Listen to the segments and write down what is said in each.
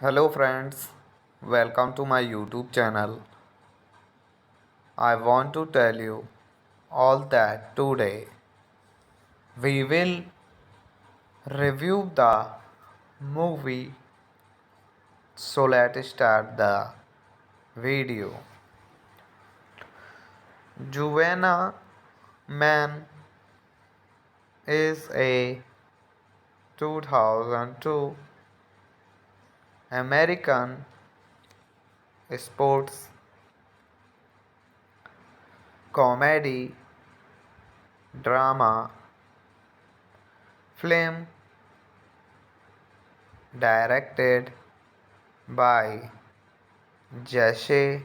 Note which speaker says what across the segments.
Speaker 1: Hello friends, welcome to my YouTube channel. I want to tell you all that today we will review the movie, so let's start the video. Juvenna Man is a 2002 American sports comedy drama film directed by Jesse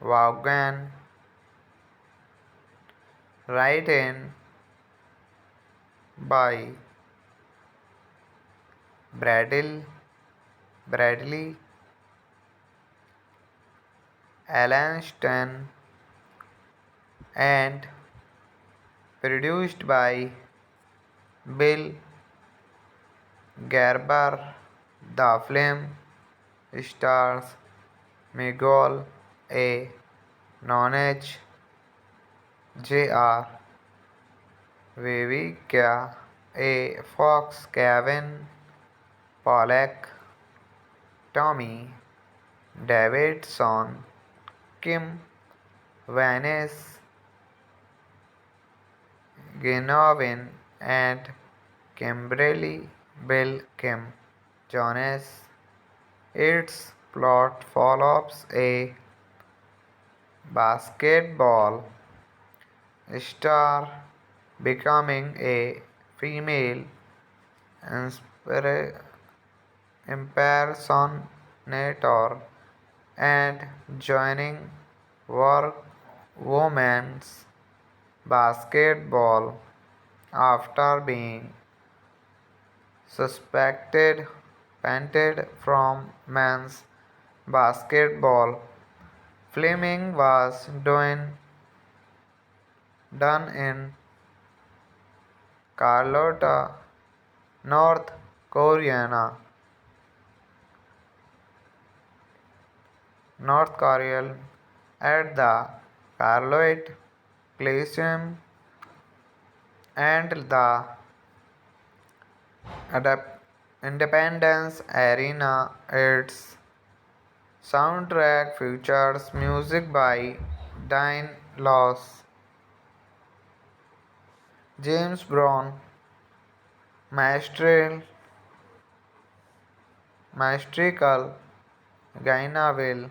Speaker 1: Vaughan, written by Bradley Allanston and produced by Bill Gerber. The film stars Miguel A. Nonage, J.R. Vivica A. Fox, Kevin Pollak, Tommy Davidson, Kim Vance Ginovin, and Kimberly Bill Kim Jones. Its plot follows a basketball star becoming a female impersonator and joining work women's basketball after being suspected painted from men's basketball. Filming was done in Carlotta, North Carolina, at the Carlotte Coliseum and the Independence Arena. Its Soundtrack features music by Diane Laws, James Brown, Maestral, Maestrical, Gainaville,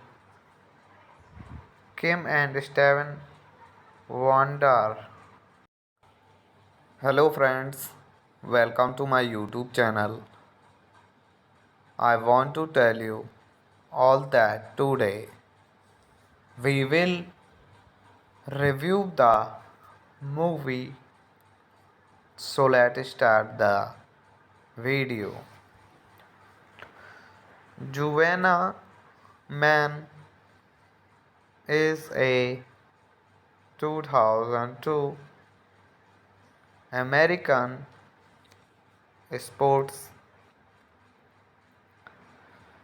Speaker 1: Kim and Steven Wonder. Hello friends, welcome to my YouTube channel. I want to tell you all that today we will review the movie, so let's start the video. Juvenile Man is a 2002 American sports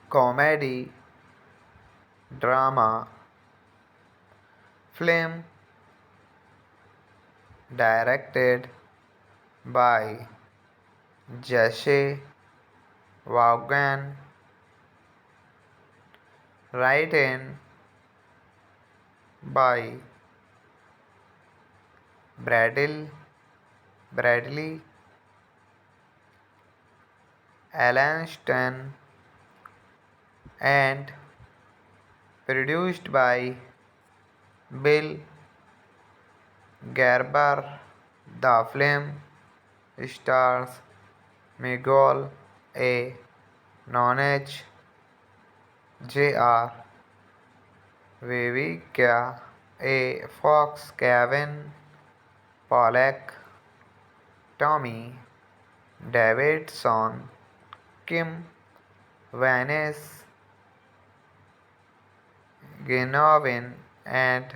Speaker 1: comedy drama film directed by Jesse Vaughan, written by Bradley Allanston, and produced by Bill Gerber. The film stars Miguel A. Nunez, J.R. Vivica A. Fox, Kevin Pollak, Tommy Davidson, Kim Vance, Genovin, and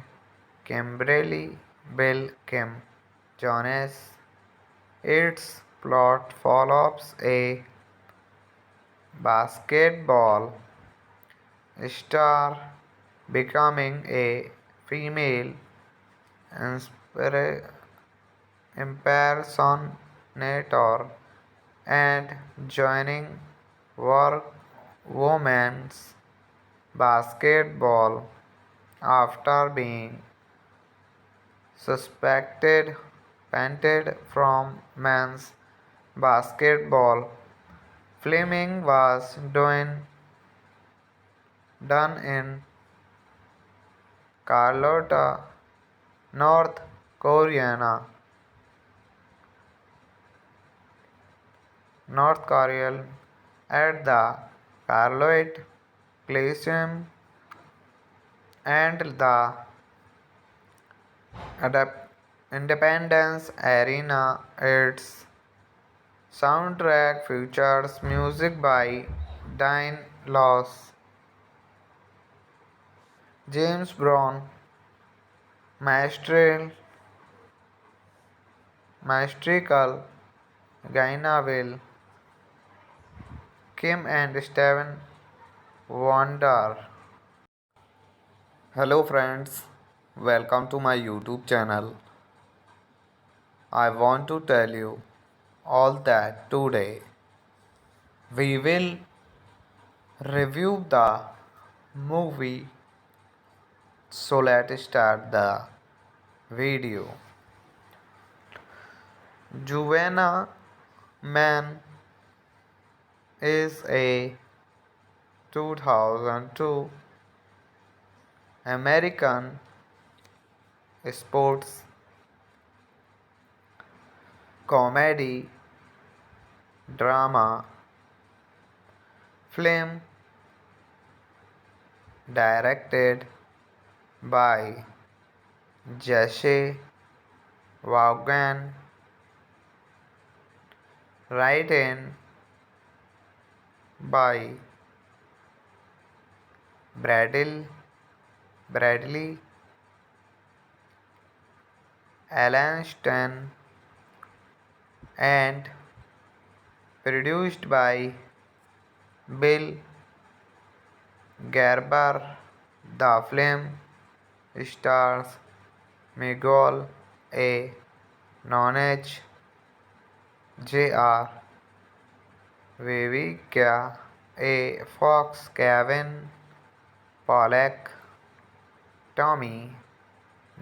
Speaker 1: Kimberly Bill Kim Jones. Its plot follows a basketball star becoming a female impersonator and joining work women's basketball after being suspected painted from men's basketball. Filming was done in Carlotta, North Carolina, at the Carlotte Coliseum and the Independence Arena. Its soundtrack features music by Diane Laws, James Brown, Maestrical, Gainaville, Kim and Steven Wonder. Hello friends, welcome to my YouTube channel. I want to tell you all that today we will review the movie, so let's start the video. Juvenile Man is a 2002 American sports comedy drama film directed by Jesse Vaughan, written by Bradley Allanston, and produced by Bill Gerber. The film stars Miguel A. Nunez, J.R. Vivica A. Fox, Kevin Pollack, Tommy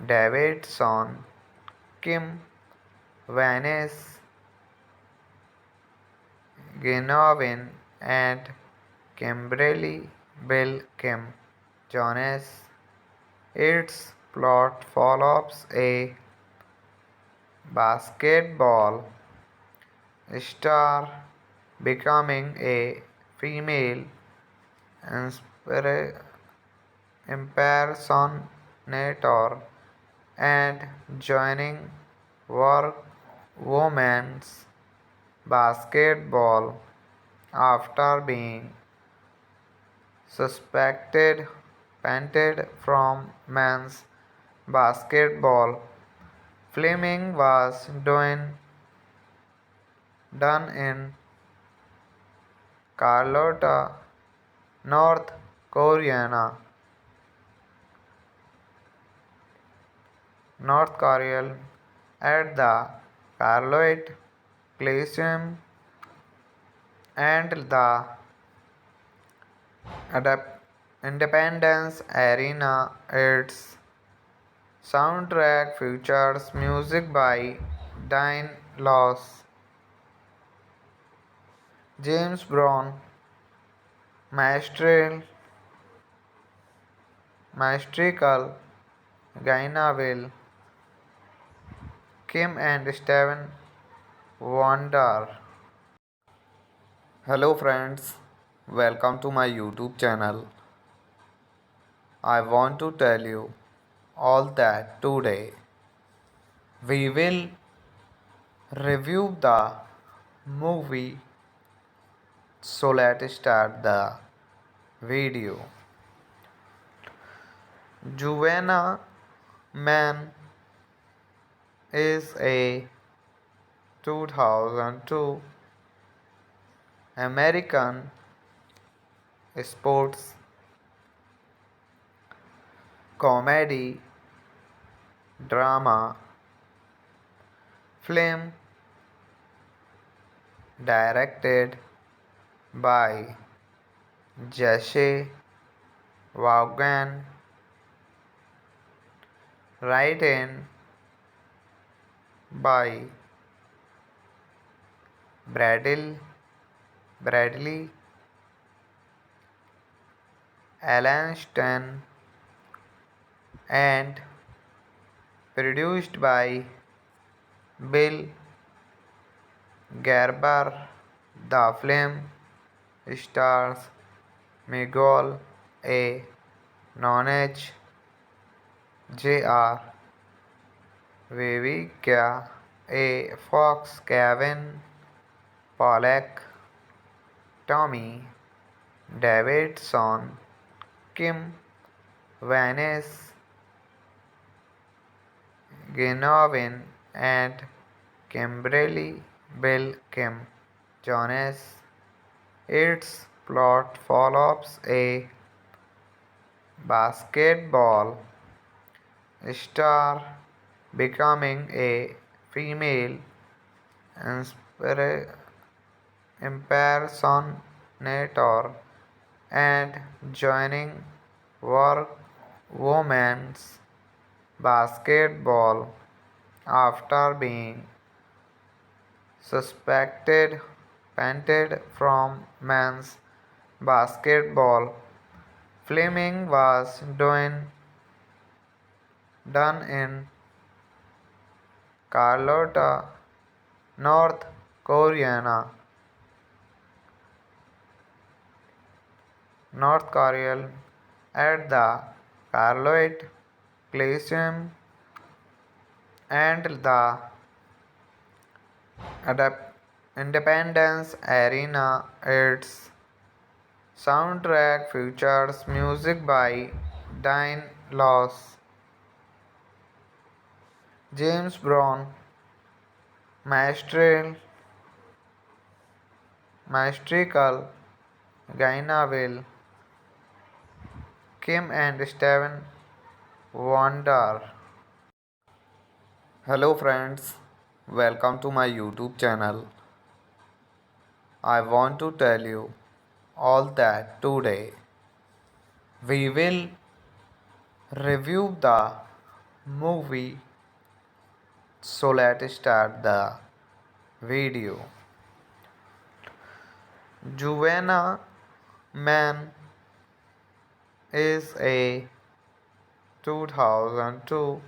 Speaker 1: Davidson, Kim Vance, Genovin, and Kimberly Bill Kim Jones. Its plot follows a basketball star becoming a female impersonator and joining work women's basketball after being suspected painted from men's basketball. Filming was done in Carlotta, North Carolina, North Carolina at the Charlotte Coliseum and the Independence Arena. Its soundtrack features music by Dean Laws, James Brown, Maestrical, Gainaville, Kim and Steven Wonder. Hello friends, welcome to my YouTube channel. I want to tell you all that today we will review the movie. So let's start the video. Juvenile Man is a 2002 American sports comedy drama film directed by Jesse Vaughan, written by Bradley Allenston and produced by Bill Gerber. The film stars Miguel A. Nonage, J.R. Vivica A. Fox, Kevin Pollack, Tommy Davidson, Kim Vance, Genovin, and Kimberly Bill Kim Jones. Its plot follows a basketball star becoming a female impersonator and joining work women's basketball after being suspected painted from men's basketball. Filming was done in Carlotta, North Carolina, North Carolina at the Charlotte Coliseum and the Independence Arena. Its soundtrack features music by Dean Laws, James Brown, Maestrical, Gainaville, Kim and Steven Wonder. Hello friends, welcome to my YouTube channel. I want to tell you all that today We will review the movie, so let's start the video. Juvenna Man is a 2002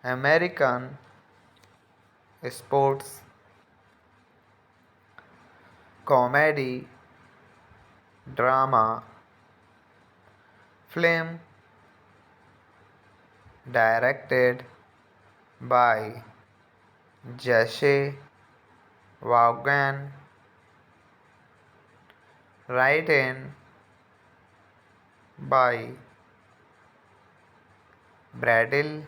Speaker 1: American sports comedy drama film directed by Jesse Vaughan, written by Bradley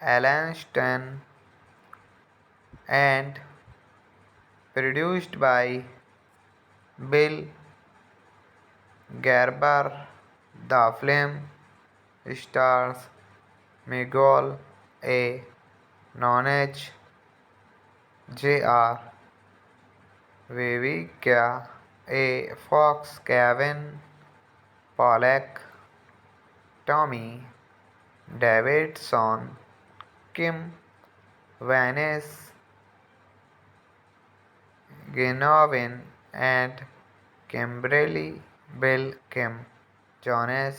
Speaker 1: Alan Stan, and produced by Bill Gerber. The film stars Miguel A. Nonage, J.R. Vivica A. Fox, Kevin Pollak, Tommy Davidson, Kim Vance, Genovin, and Kimberly Bill Kim Jones.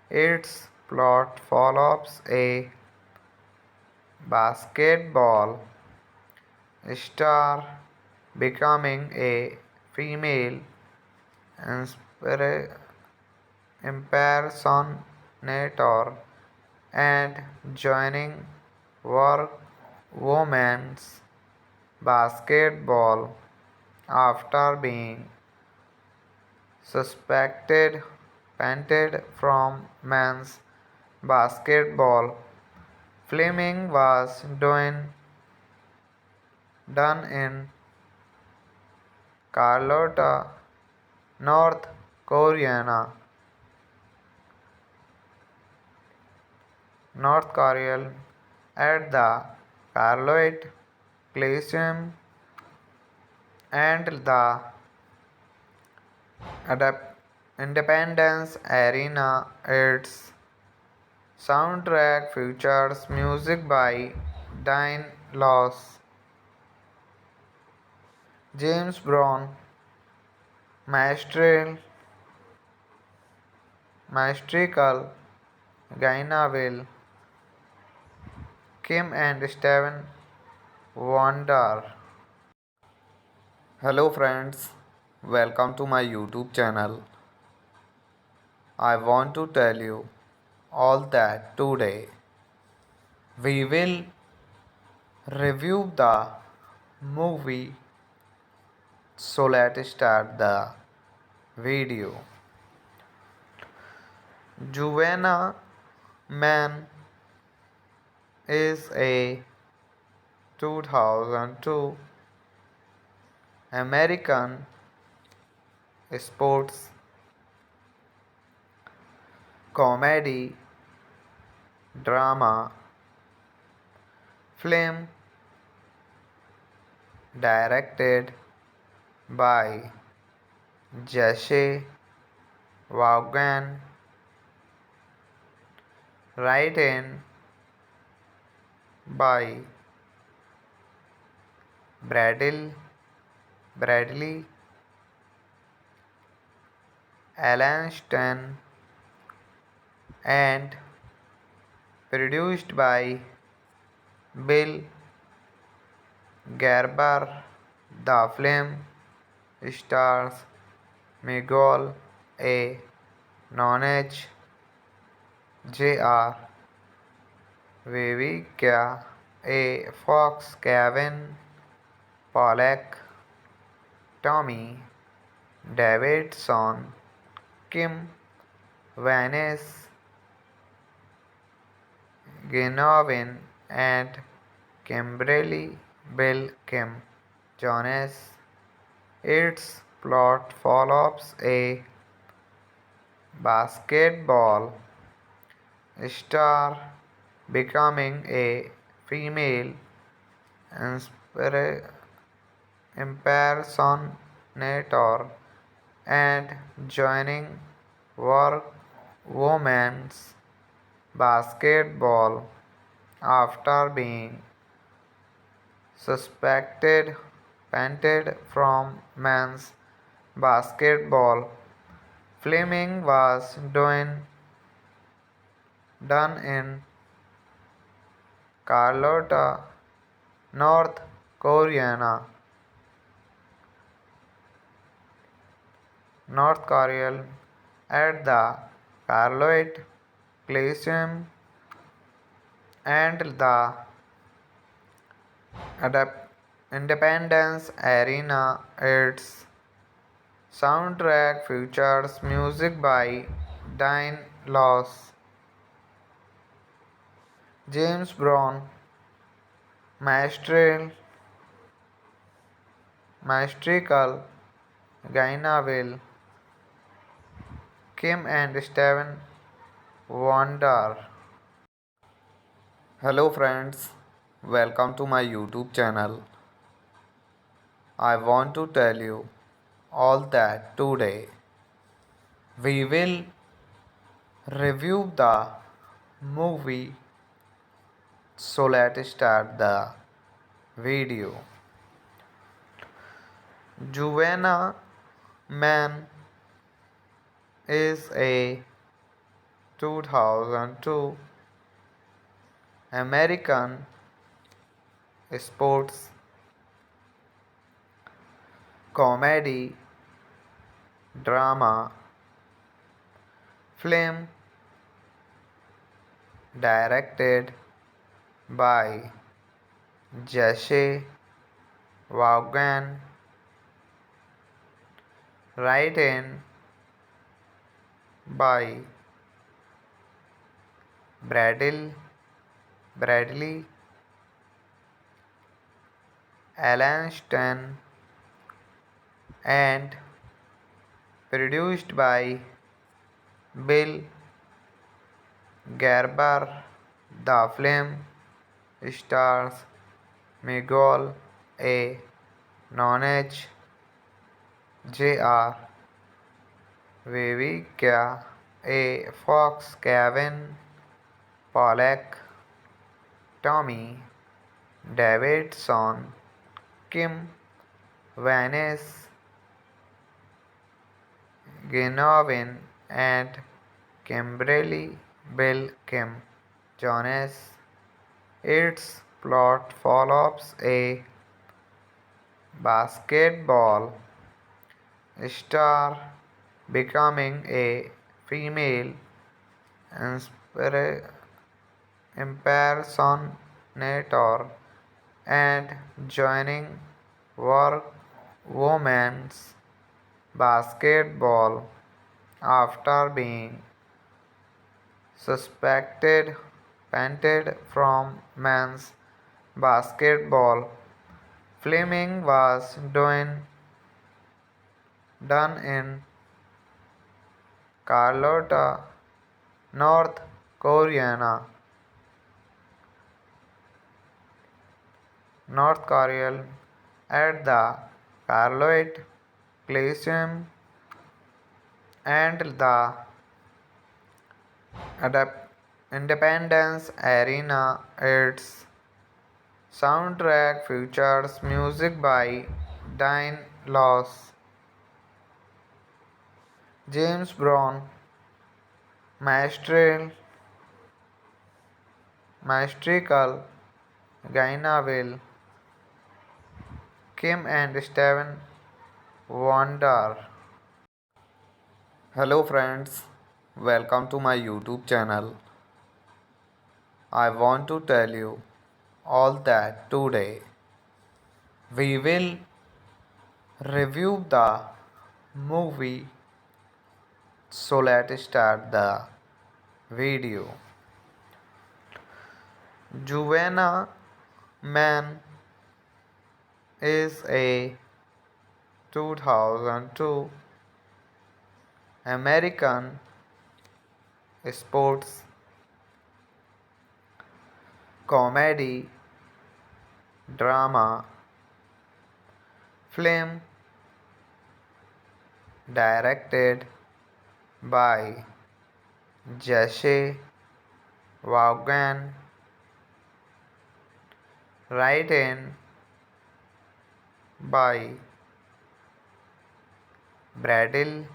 Speaker 1: Its plot follows a basketball star becoming a female impersonator and joining work women's basketball after being suspected painted from men's basketball. Filming was done in Carlotta, North Carolina, at the Carlotte Coliseum and the Independence Arena. Its soundtrack features music by Dean Laws, James Brown, Maestrical, Gaina Will, Kim and Steven Wonder. Hello friends, welcome to my YouTube channel. I want to tell you all that today we will review the movie, so let's start the video. Juvenna Man is a 2002 American sports comedy drama film directed by Jesse Vaughan, written by Bradley Alan Stan, and produced by Bill Gerber. The film stars Miguel A. Nonage, J.R. Vivica A. Fox, Kevin Pollak, Tommy Davidson, Kim Vance, Genovin, and Kimberly Bill Kim Jones. Its plot follows a basketball star becoming a female impersonator nator and joining work women's basketball after being suspected painted from men's basketball. Filming was done in Carlotta, North Carolina, at the Carlotte Coliseum and the Independence Arena. Its soundtrack features music by Dean Laws, James Brown, Maestrical, Gaina Will, Kim and Steven Wonder. Hello friends, welcome to my YouTube channel. I want to tell you all that today we will review the movie. So let's start the video. Juvenile Man is a 2002 American sports comedy drama film directed by Jesse Vaughan, written by Bradley Allen and produced by Bill Gerber. The film stars Miguel A. Nunez, J.R. Vivica A. Fox, Kevin Pollak, Tommy Davidson, Kim Vance Ginovin, and Kimberly Bill Kim Jones. Its plot follows a basketball star becoming a female impersonator and joining work women's basketball after being suspected painted from men's basketball. Filming was done in Carlotta, North Carolina, at the Carlotte Coliseum and the Independence Arena. Its soundtrack features music by Dean Laws, James Brown, Maestrical, Gaina Will, Kim and Steven Wonder. Hello friends, welcome to my YouTube channel. I want to tell you all that today we will review the movie. So let's start the video. Juvenile Man is a 2002 American sports comedy drama film directed by Jesse Vaughan, written by Bradley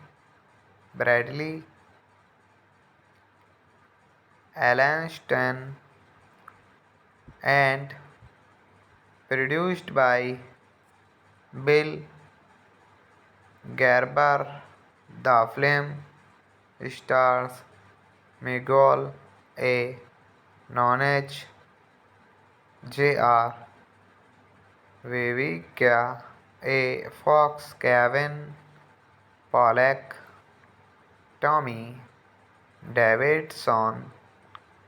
Speaker 1: Allen and produced by Bill Gerber. The film stars Miguel A. Nonage, J.R. Vivica A. Fox, Kevin Pollak, Tommy Davidson,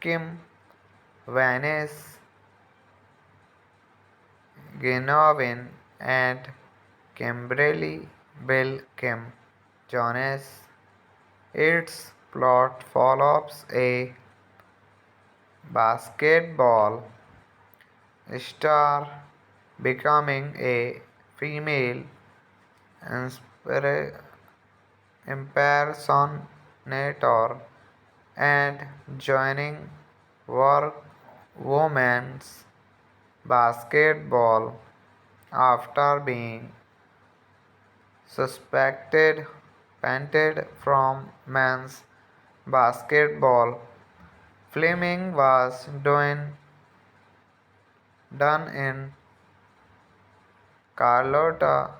Speaker 1: Kim Vance Ginovin, and Kimberly Bill Kim Jones. Its plot follows a basketball star becoming a female impersonator and joining work women's basketball after being suspected painted from men's basketball. Filming was done in Carlotta,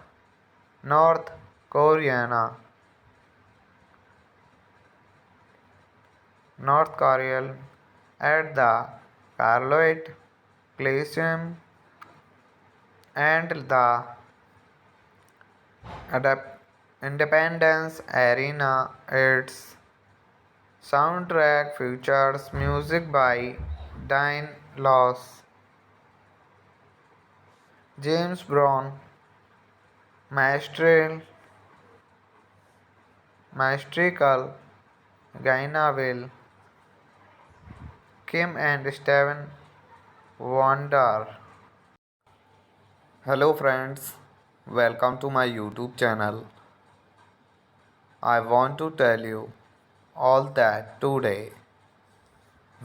Speaker 1: North Carolina, at the Carlotte Coliseum and the Independence Arena. Its soundtrack features music by Dean Laws, James Brown, Maestrical, Gaina Will, Kim and Steven Wonder. Hello friends, welcome to my YouTube channel. I want to tell you all that today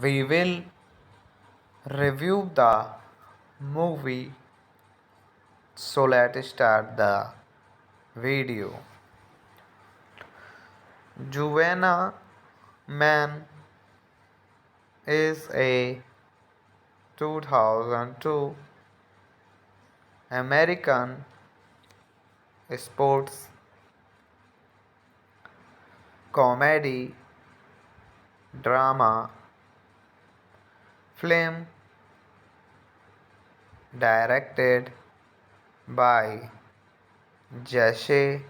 Speaker 1: we will review the movie. So let's start the video. Juvenile Man is a 2002 American sports comedy drama film directed by Jesse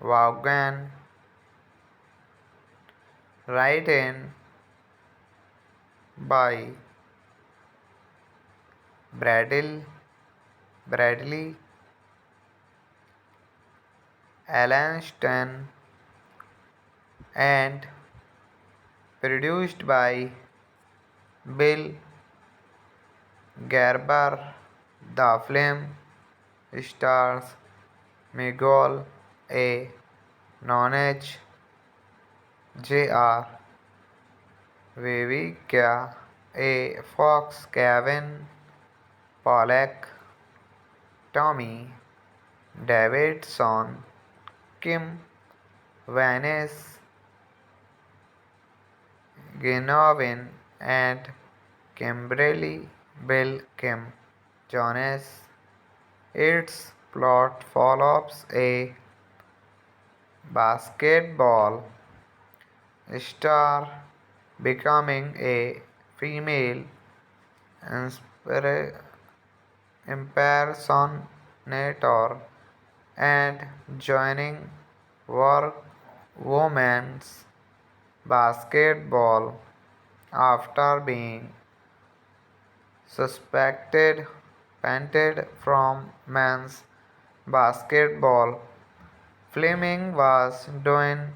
Speaker 1: Vaughan, written by Bradley Allen and produced by Bill Gerber. The film stars Miguel A. Nonage, J.R. Vivica A. Fox, Kevin Pollak, Tommy Davidson, Kim Vance Ginovin, and Kimberly Bill Kim Jones. Its plot follows a basketball star becoming a female impersonator and joining work women's basketball after being suspected painted from men's basketball. Filming was done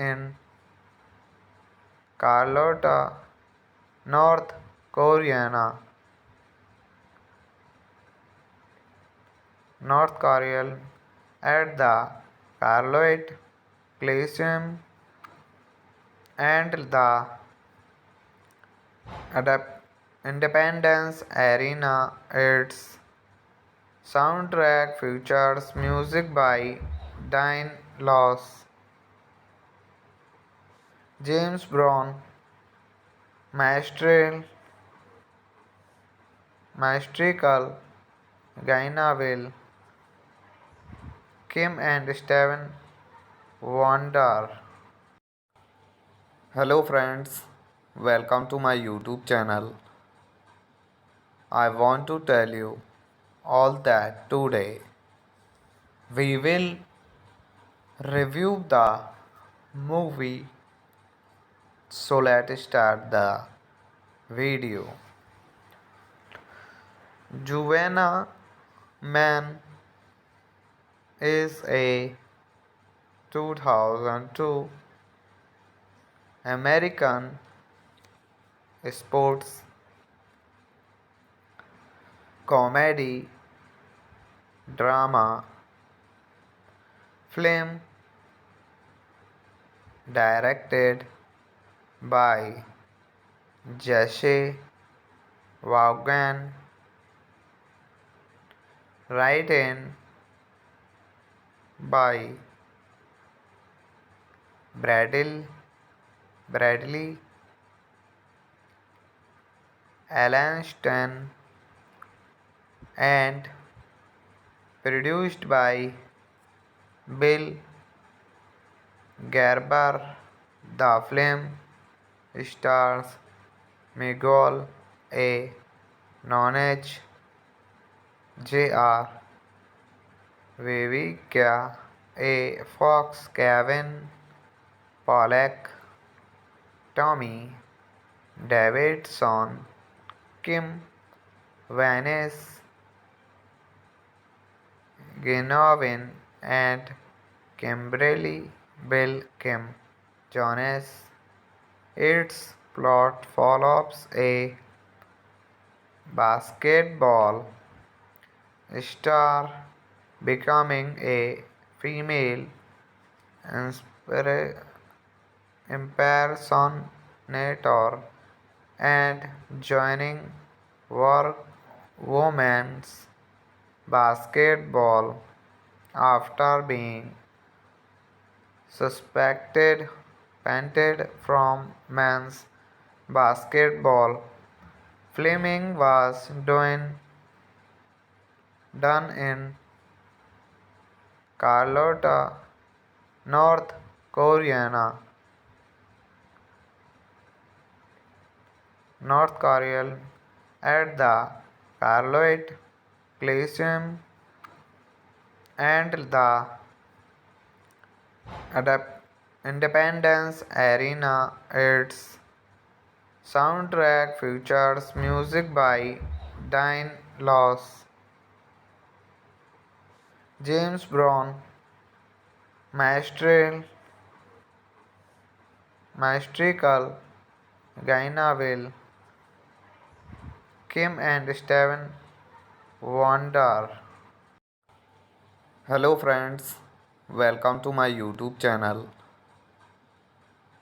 Speaker 1: in Carlotta, North Carolina, at the Carloet Coliseum and the Independence Arena. Its soundtrack features music by Dean Lewis, James Brown, Maestral, Maestrical, Gaina Will, Kim and Steven Wonder. Hello friends, welcome to my YouTube channel. I want to tell you all that today we will review the movie. So let's start the video. Juvenile Man is a 2002 American sports comedy drama film directed by Jesse Vaughan, written by Bradley Alan Stan and produced by Bill Gerber. The film stars Miguel A. Nunez, J.R. Vivica A. Fox, Kevin Pollak, Tommy Davidson, Kim Vance, Genovin, and Kimberly Bill Kim Jones. Its plot follows a basketball star becoming a female impersonator and joining work women's basketball after being suspected painted from men's basketball. Filming was done in Carlotta, North Carolina, at the Carlotte Coliseum and the Independence Arena. Its soundtrack features music by Dean Lewis, James Brown, Maestrical, Gaina Will, Kim and Steven Wonder. Hello friends, welcome to my YouTube channel.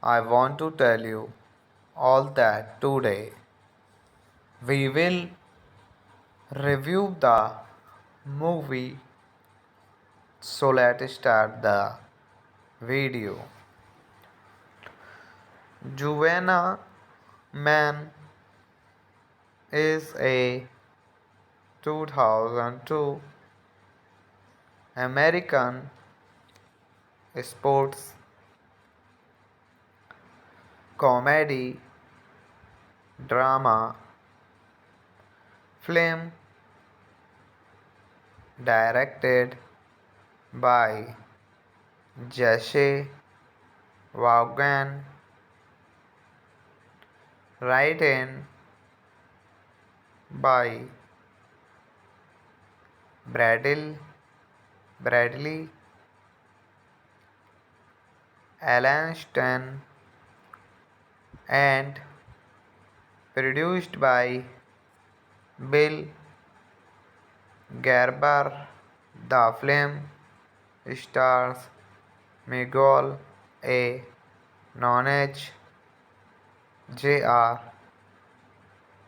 Speaker 1: I want to tell you all that today we will review the movie. So let's start the video. Juvenile Man is a 2002 American sports comedy drama film directed by Jesse Vaughan, written by Bradley Alan Stan and produced by Bill Gerber. The film stars Miguel A. Nonage, J.R.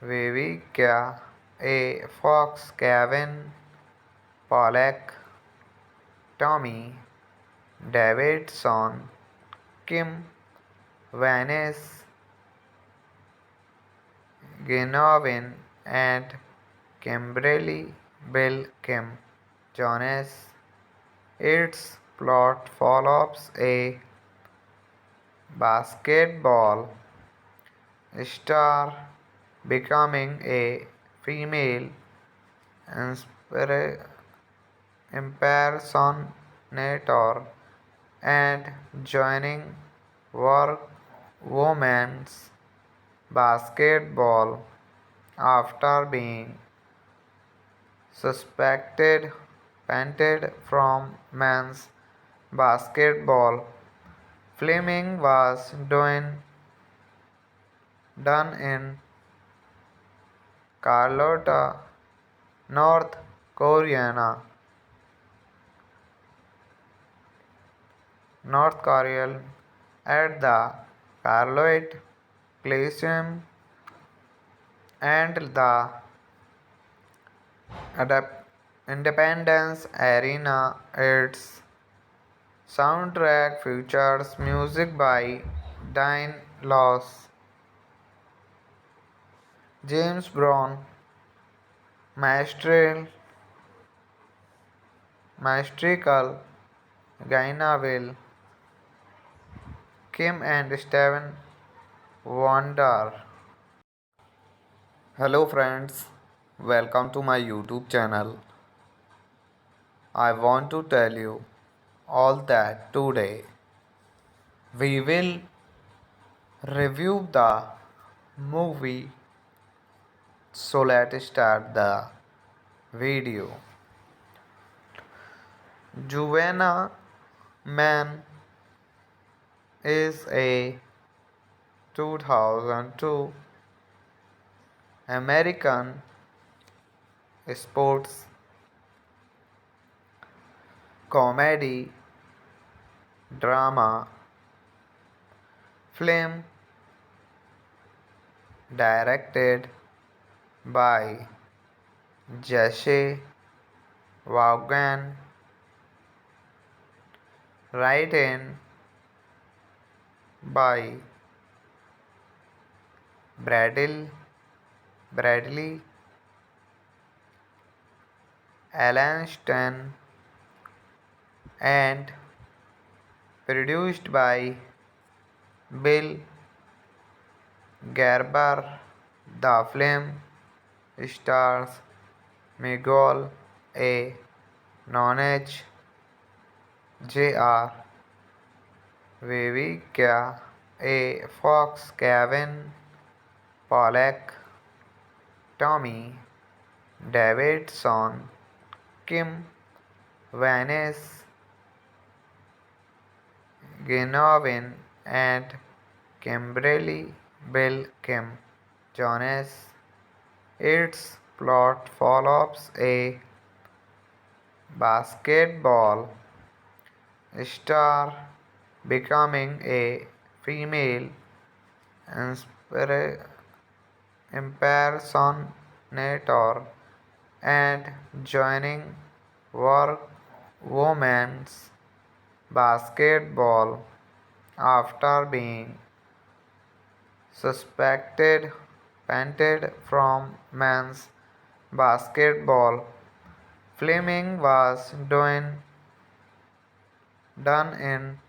Speaker 1: Vivica A. Fox, Kevin Pollak, Tommy Davidson, Kim Vance, Genovin, and Kimberly Bill Kim Jones. Its plot follows a basketball star becoming a female impersonator and joining work women's basketball after being suspected painted from men's basketball. Filming was done in Carlotta, North Carolina, at the Carlotte Coliseum and the Independence Arena. Its soundtrack features music by Dean Laws, James Brown, Maestrical, Gaina Will, Kim and Steven Wonder. Hello friends, welcome to my YouTube channel. I want to tell you all that today we will review the movie. So let's start the video. Juvenile Man is a 2002 American sports comedy drama film directed by Jesse Vaughan, written by Bradley Allen and produced by Bill Gerber. The film stars Miguel A. Nonage, J.R. Vivica A. Fox, Kevin Pollak, Tommy Davidson, Kim Vance, Genovin, and Kimberly Bill Kim Jones. Its plot follows a basketball star becoming a female impersonator and joining work women's basketball after being suspected painted from men's basketball. Filming was done in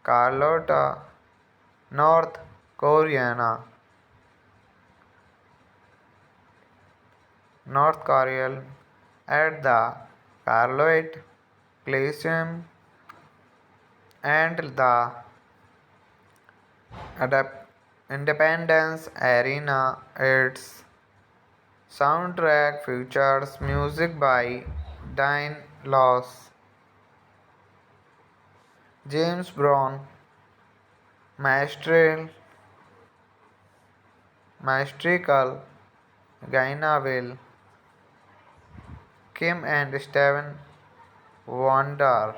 Speaker 1: Carlotta, North Carolina, at the Carlotte Coliseum and the Independence Arena. Its soundtrack features music by Dean Laws, James Brown, Maestrical, Gaina Will, Kim and Steven Wonder.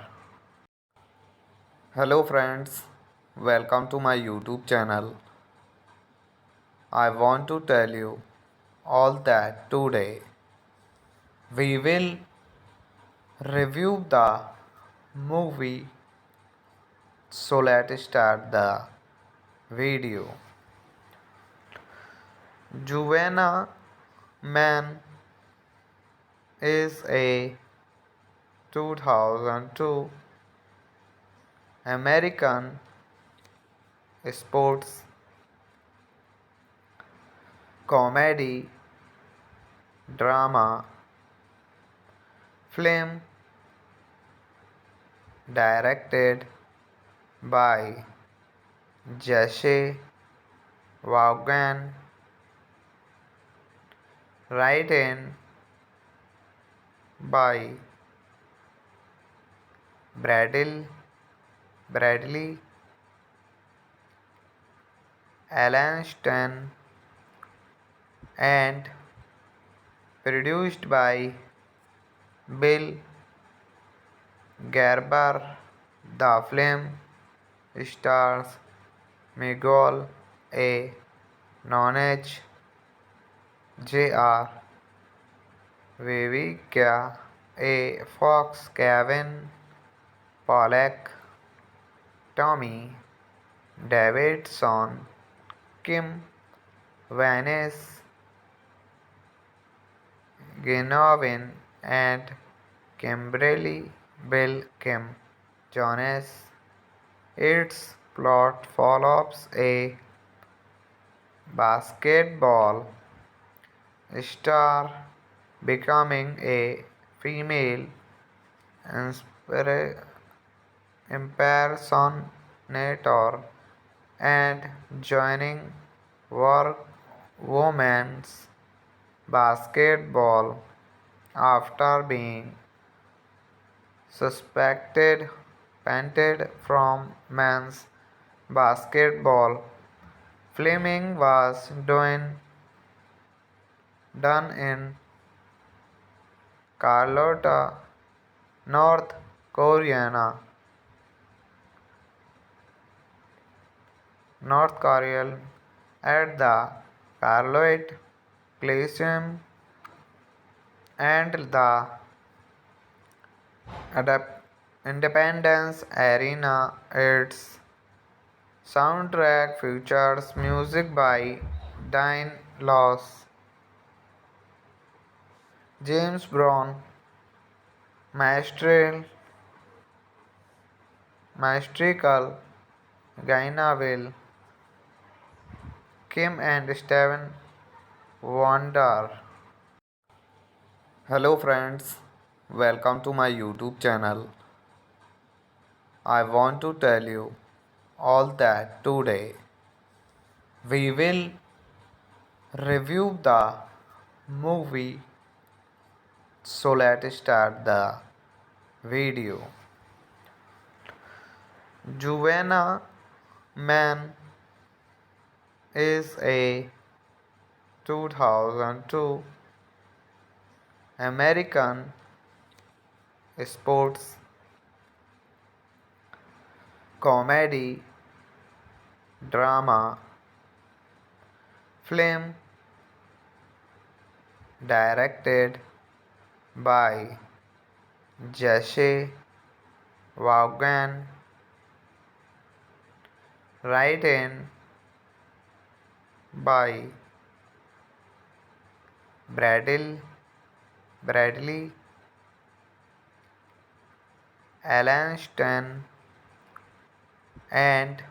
Speaker 1: Hello friends, welcome to my YouTube channel. I want to tell you all that today we will review the movie, so let's start the video. Juvenile Man is a 2002 American sports comedy drama film directed by Jesse Vaughan, written by Bradley Allen and produced by Bill Gerber. The film stars Miguel A. Nonage, J.R. Vivica A. Fox, Kevin Pollak, Tommy Davidson, Kim Vance, Genovin, and Kimberly Bill Kim Jones. Its plot follows a basketball star becoming a female impersonator and joining work women's basketball after being suspected painted from men's basketball. Filming was done in Carlotta, North Carolina, at the Carlotte Coliseum and the Independence Arena. Its soundtrack features music by Dean Laws, James Brown, Maestrical, Gaina Will, Kim and Steven Wonder. Hello friends, welcome to my YouTube channel. I want to tell you all that today we will review the movie, so let's start the video. Juvenile Man is a 2002 American sports comedy drama film directed by Jesse Vaughan, written by Bradley Allen and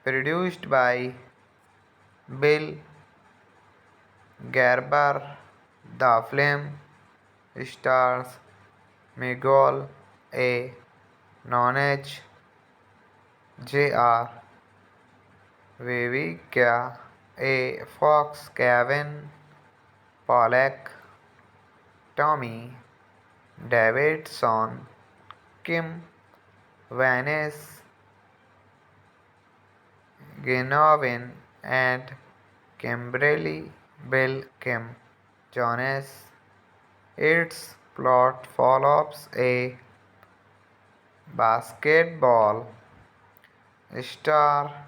Speaker 1: produced by Bill Gerber. The film stars Miguel A. Nonage, J.R. Vivica A. Fox, Kevin Pollak, Tommy Davidson, Kim Vance, Genovin, and Kimberly Bill Kim Jones. Its plot follows a basketball star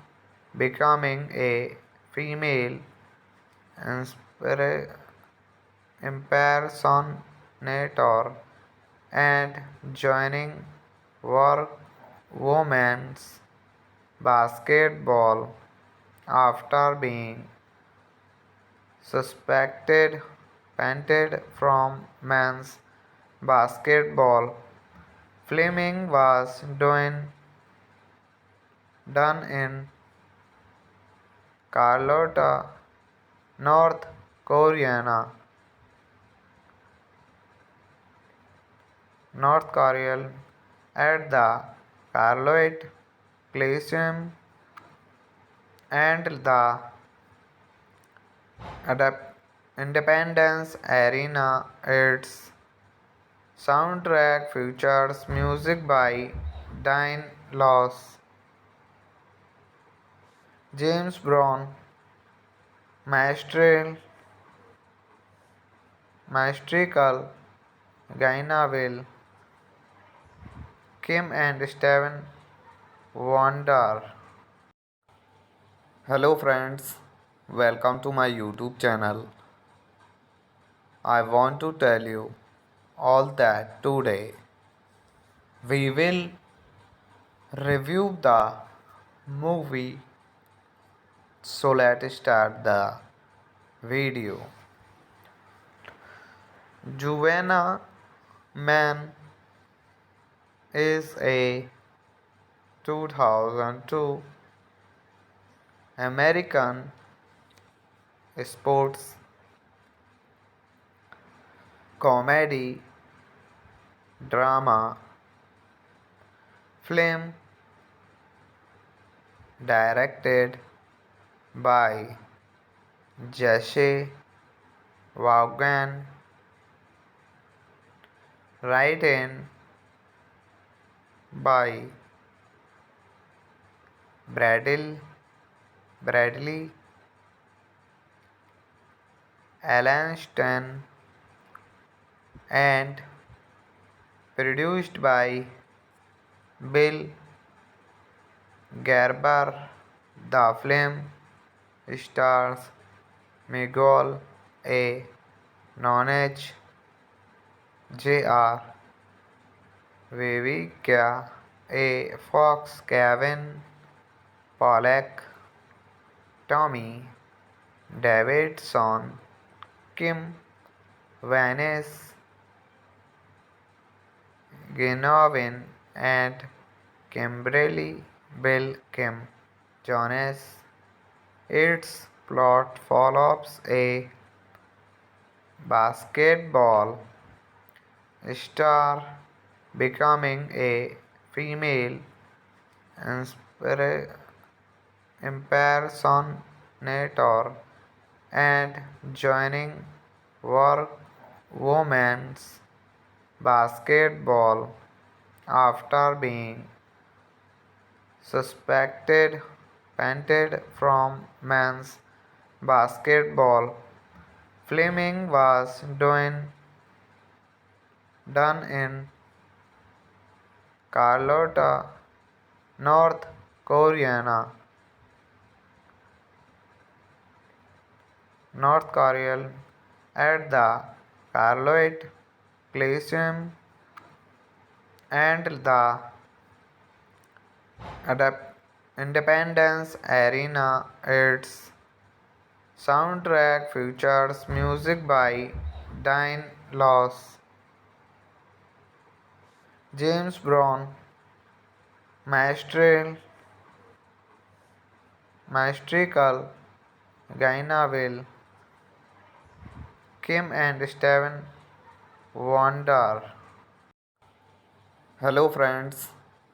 Speaker 1: becoming a female inspira- impersonator and joining work women's basketball after being suspected painted from men's basketball. Filming was done in Carlotta, North Korea, North Korea at the Carlotte Coliseum and the Independence Arena. Its soundtrack features music by Dean Laws, James Brown, Maestrical, Gaina Will, Kim and Steven Wonder. Hello friends, welcome to my YouTube channel. I want to tell you all that today we will review the movie. So let's start the video. Juvenile Man is a 2002 American sports comedy drama film directed by Jesse Vaughan, written by Bradley Allenston and produced by Bill Gerber. The film stars Miguel A. Nunez, J.R. Vivica A. Fox, Kevin Pollak, Tommy Davidson, Kim Vance, Genovin, and Kimberly Bill Kim Jones. Its plot follows a basketball star becoming a female inspira- impersonator and joining work women's basketball after being suspected painted from men's basketball. Filming was done in Carlotta, North Korea, North Korea at the Carlotte Coliseum and the Independence Arena. Its soundtrack features music by Dean Laws, James Brown, Maestrical, Gaina Will, Kim and Steven Wonder. Hello friends,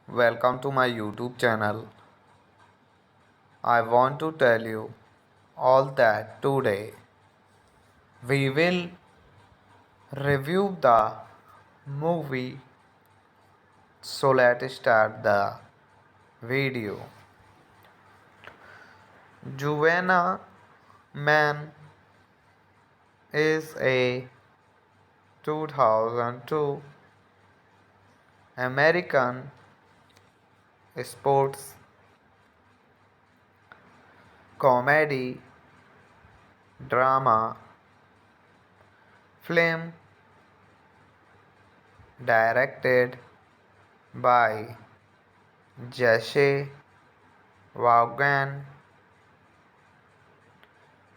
Speaker 1: welcome to my YouTube channel. I want to tell you all that today we will review the movie. So let's start the video. Juvenile Man is a 2002 American sports comedy drama film directed by Jesse Vaughan,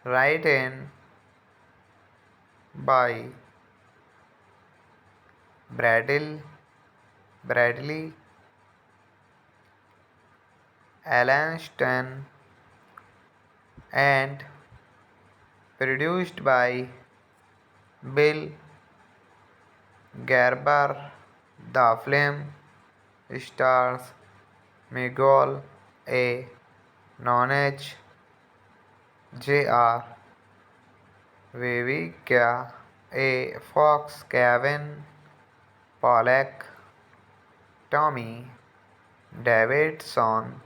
Speaker 1: written by Bradley Alan Stan, and produced by Bill Gerber. The film stars Miguel A. Nunez, J.R. Vivica A. Fox, Kevin Pollak, Tommy Davidson,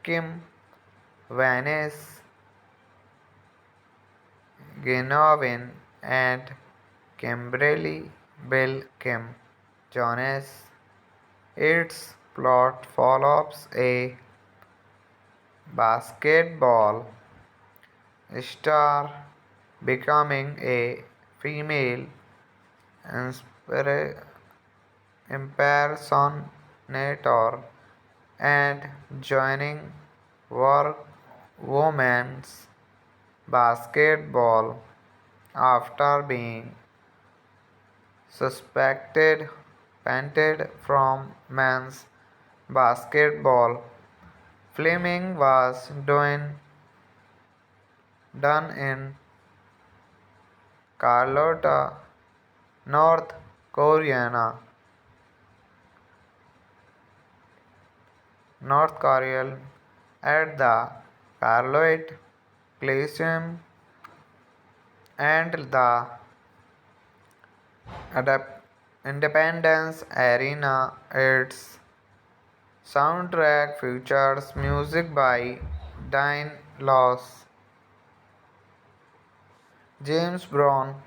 Speaker 1: Kim Vance, Genovin, and Kimberly Bill Kim Jones. Its plot follows a basketball star becoming a female impersonator and joining work women's basketball after being suspected painted from men's basketball. Filming was done in Carlotta, North Carolina, at the Carlotte Coliseum and the Independence Arena. Its soundtrack features music by Dean Laws, James Brown,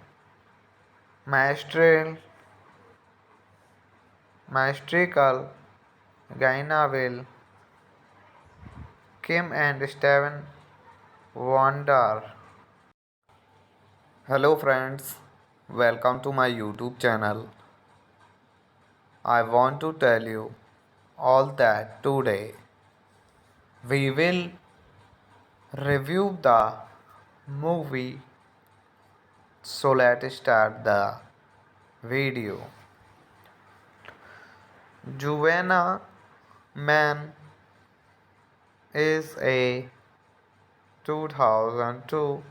Speaker 1: Maestrical, Gaina Will, Kim and Steven Wonder. Hello friends, welcome to my YouTube channel. I want to tell you all that today we will review the movie. So let's start the video. Juvenile Man is a 2002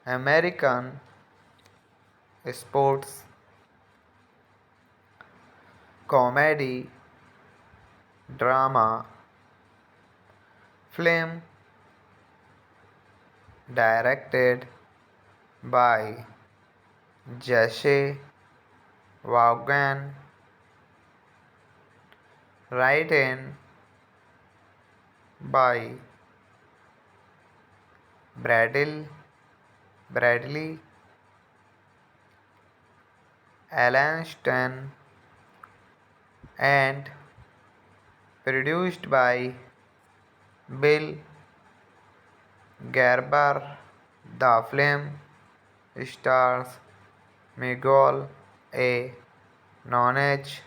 Speaker 1: American sports comedy drama film directed by Jesse Vaughan, written by Bradley Alan Stan, and produced by Bill Gerber. The film stars Miguel A. Nunez,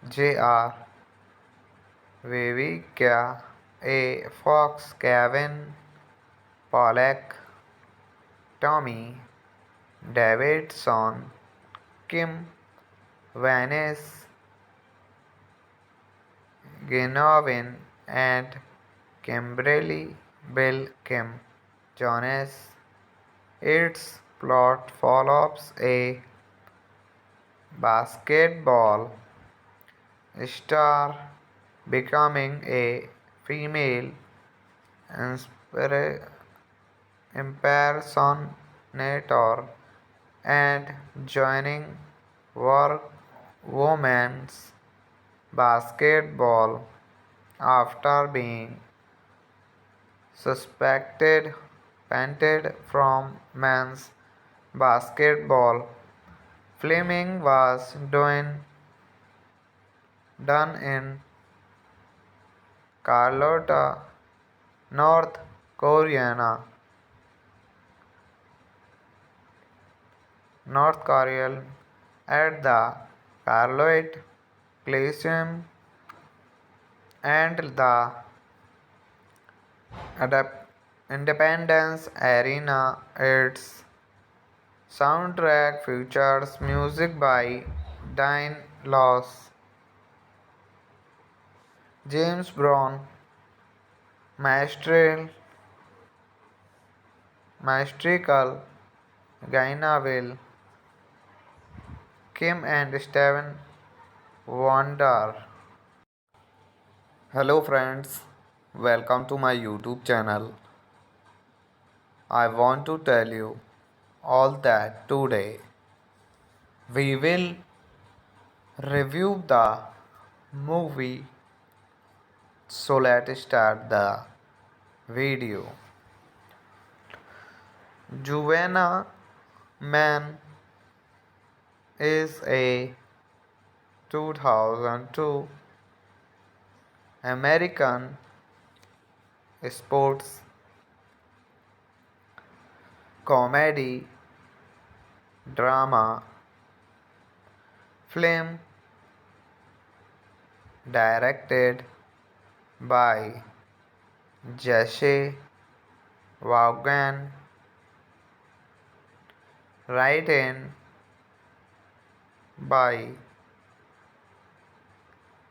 Speaker 1: J.R. Vivica A. Fox, Kevin Pollak, Tommy Davidson, Kim Vance, Genovin, and Kimberly Bill Kim Jones. Its plot follows a basketball star becoming a female impersonator and joining work women's basketball after being suspected painted from men's basketball. Filming was done in Carlotta, North Carolina. North Carolina at the Carlotte Coliseum and the Independence Arena. Its soundtrack features music by Dean Laws, James Brown, Maestrical, Gaina Will, Kim and Steven Wonder. Hello friends, welcome to my YouTube channel. I want to tell you all that today we will review the movie, so let's start the video. Juvenile Man is a 2002 American sports comedy drama film directed by Jesse Vaughan, written by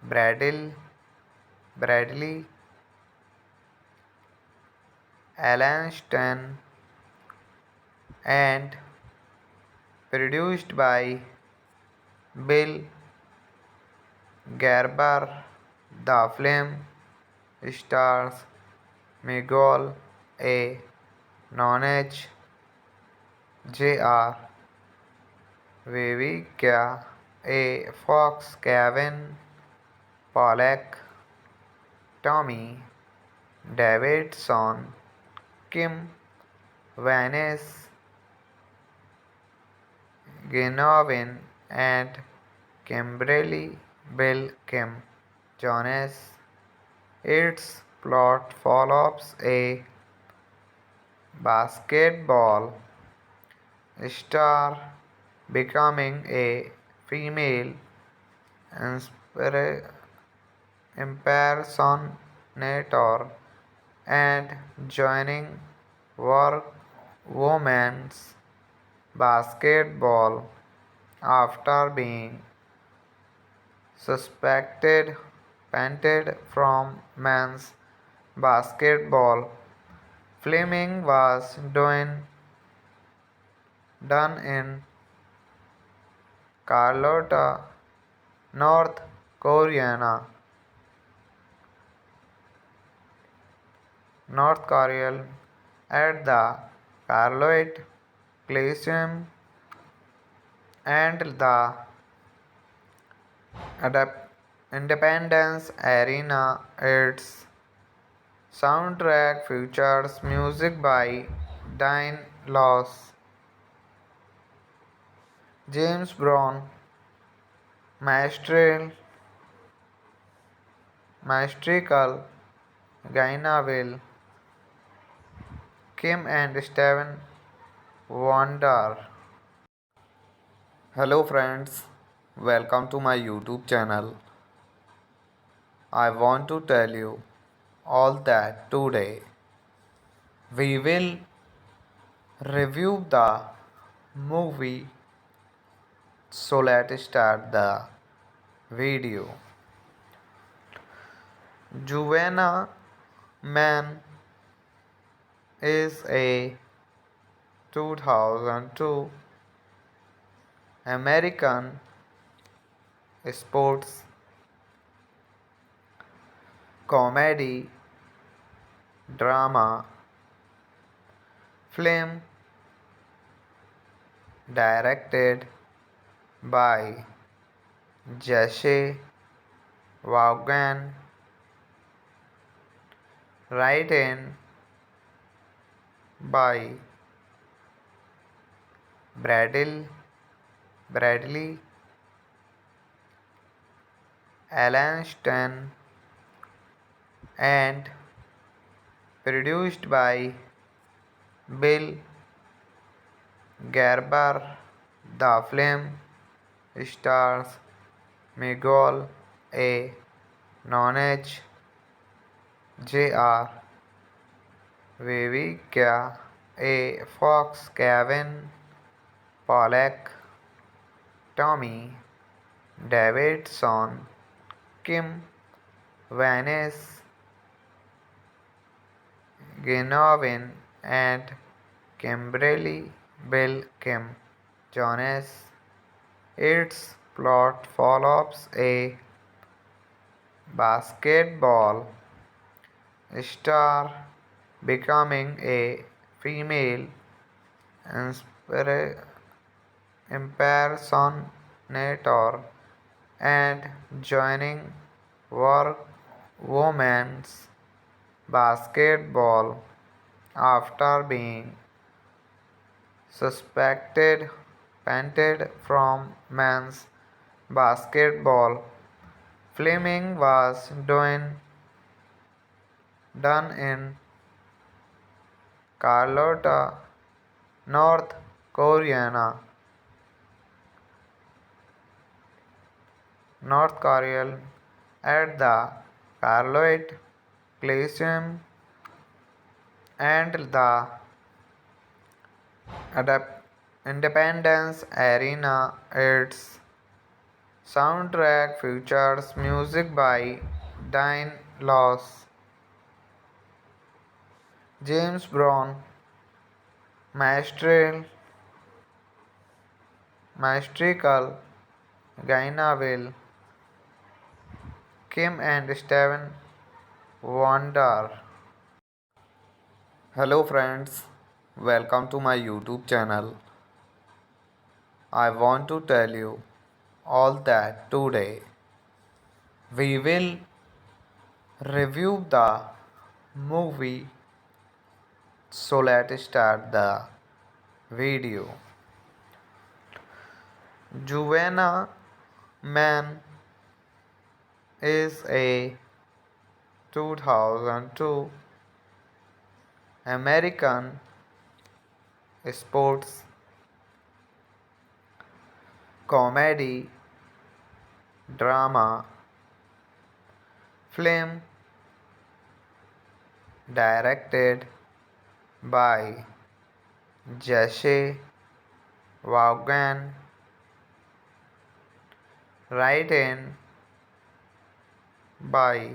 Speaker 1: Bradley Allenstein and produced by Bill Gerber. The film stars Miguel A. Nonage, J.R. Vivica A. Fox, Kevin Pollak, Tommy Davidson, Kim Vance, Genovin, and Kimberly Bill Kim Jones. Its plot follows a basketball star becoming a female impersonator and joining work women's basketball after being suspected painted from men's basketball. Filming was done in Carlotta, North Carolina. North Carolina at the Carlotte Coliseum and the Independence Arena. Its soundtrack features music by Dean Laws, James Brown, Maestrical, Gaina Will, Kim and Steven Wonder. Hello friends, welcome to my YouTube channel. I want to tell you all that today we will review the movie, so let's start the video. Juvenile Man is a 2002 American sports comedy drama film directed by Jesse Vaughan, written by Bradley Allenstein, and produced by Bill Gerber. The film stars Miguel A. Nonage, J.R. Vivica A. Fox, Kevin Pollak, Tommy Davidson, Kim Vance, Genovin, and Kimberly Bill Kim Jones. Its plot follows a basketball star becoming a female impersonator and joining work women's basketball after being suspected painted from men's basketball. Filming was done in Carlotta, North Carolina, at the Carlotte Coliseum and the Independence Arena. Its soundtrack features music by Dean Laws, James Brown, Maestrical, Gaina Will, Kim and Steven Wonder. Hello friends, welcome to my YouTube channel. I want to tell you all that today we will review the movie. So let's start the video. Juvenile Man is a 2002 American sports comedy drama film directed by Jesse Vaughan, written by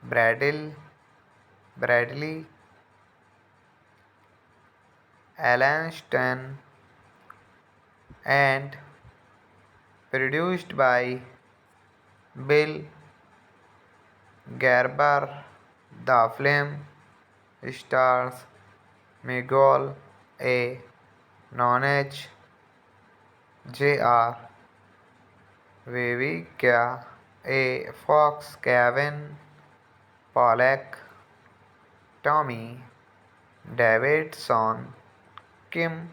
Speaker 1: Bradley Allenstein, and produced by Bill Gerber. The film stars Miguel A. Nonage, J.R. Vivica A. Fox, Kevin Pollak, Tommy Davidson, Kim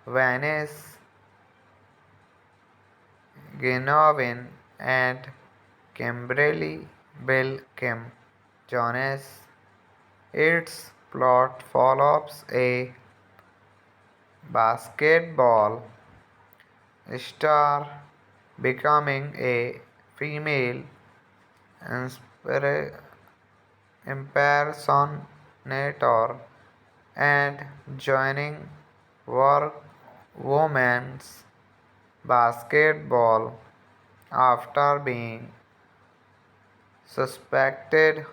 Speaker 1: Vance, Genovin, and Kimberly Bill Kim Jones. Its plot follows a basketball star becoming a female impersonator and joining work women's basketball after being suspected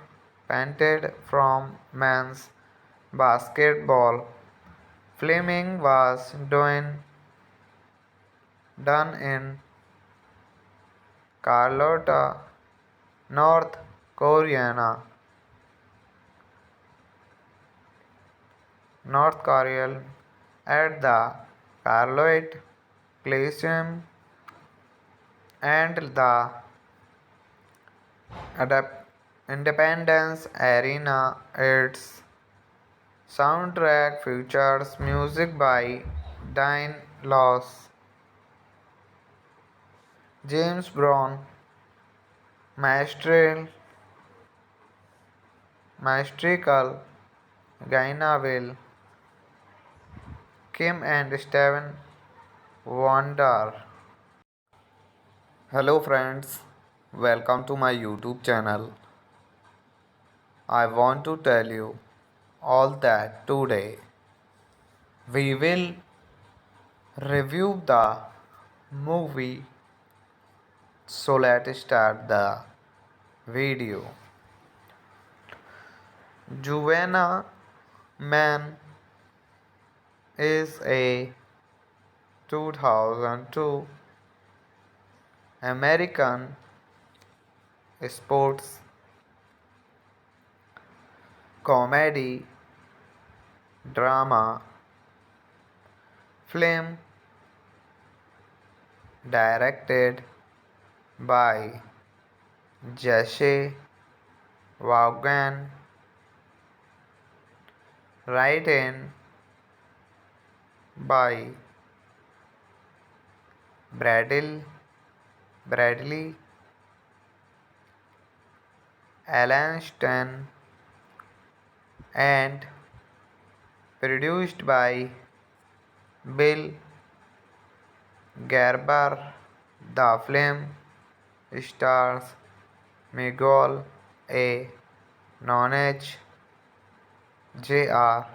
Speaker 1: painted from men's basketball. Filming was done in Carlotta, North Carolina, at the Carlotte Coliseum and the Independence Arena. Its Soundtrack features music by Diane Laws, James Brown, Maestrical, Gaina Will, Kim and Steven Wonder. Hello friends, welcome to my YouTube channel. I want to tell you all that today we will review the movie. So let's start the video. Juvenile Man is a 2002 American sports comedy drama film directed by Jesse Vaughan, written by Bradley Allanston, and produced by Bill Gerber. The film stars Miguel A. Nunez, J.R.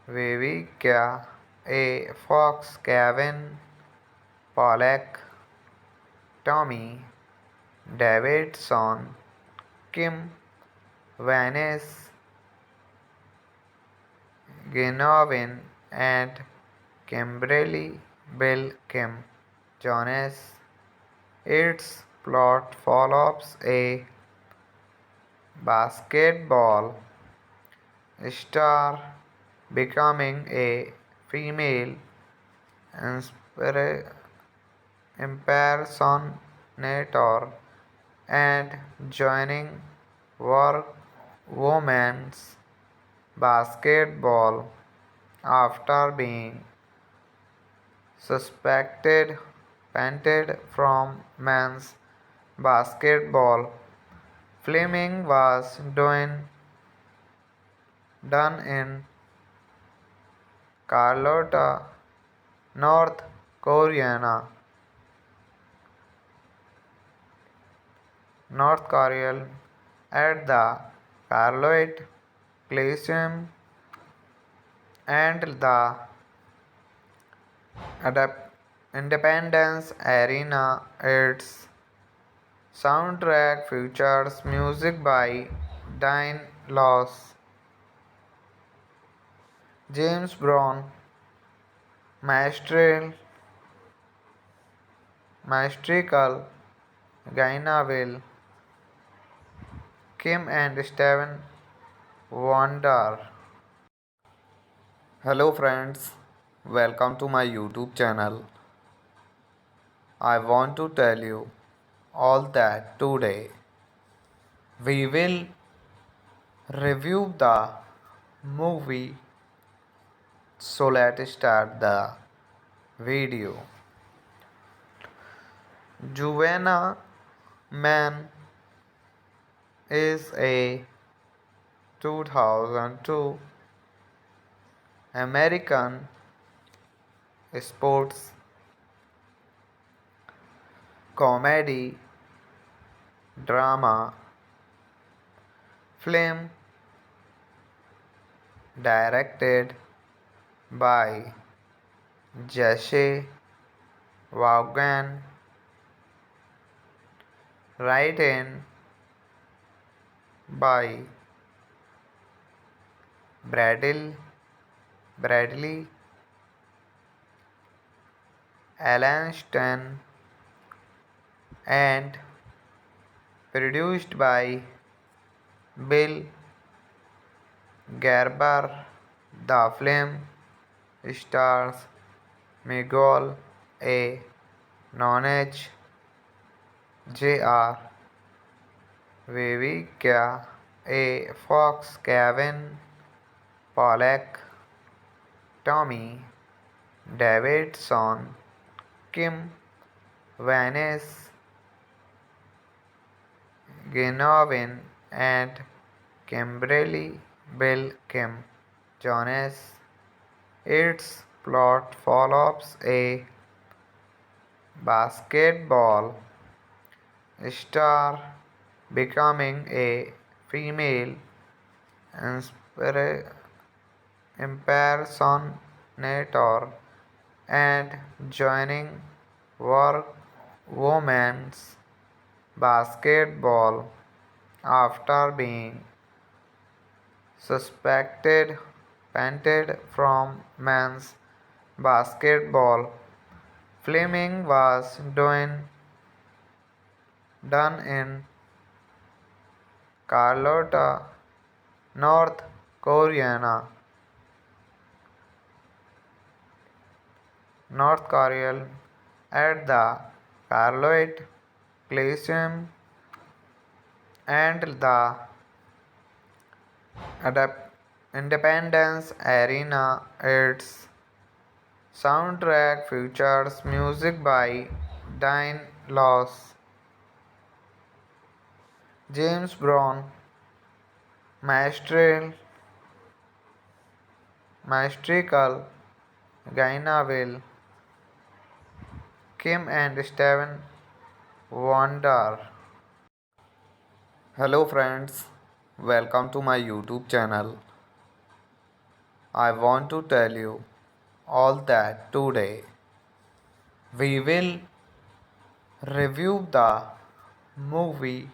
Speaker 1: Vivica A. Fox, Kevin Pollak, Tommy Davidson, Kim Vance, Genovin, and Kimberly Bill Kim Jones. Its plot follows a basketball star becoming a female impersonator and joining work women's basketball after being suspected painted from men's basketball. Filming was done in Carlotta, North Carolina, at the Carlotte Coliseum and the Independence Arena. Its soundtrack features music by Diane Laws, James Brown, Maestrical, Gaina Will, Kim and Steven Wonder. Hello friends, welcome to my YouTube channel. I want to tell you all that today we will review the movie. So let's start the video. Juvenile Man is a 2002 American sports comedy drama film directed by Jesse Vaughan, written by Bradley Allanston, and produced by Bill Gerber. The film stars Miguel A. Nunez, J.R. Vivica A. Fox, Kevin Pollack, Tommy Davidson, Kim Vance, Genovin, and Kimberly Bill Kim Jones. Its plot follows a basketball star becoming a female impersonator and joining work women's basketball after being suspected painted from men's basketball. Filming was done in Carlotta, North Carolina, at the Carlotte Coliseum and the Independence Arena. Its soundtrack features music by Dean Laws, James Brown, Maestrical, Gaina Will, Kim and Steven Wonder. Hello friends, welcome to my YouTube channel. I want to tell you all that today we will review the movie.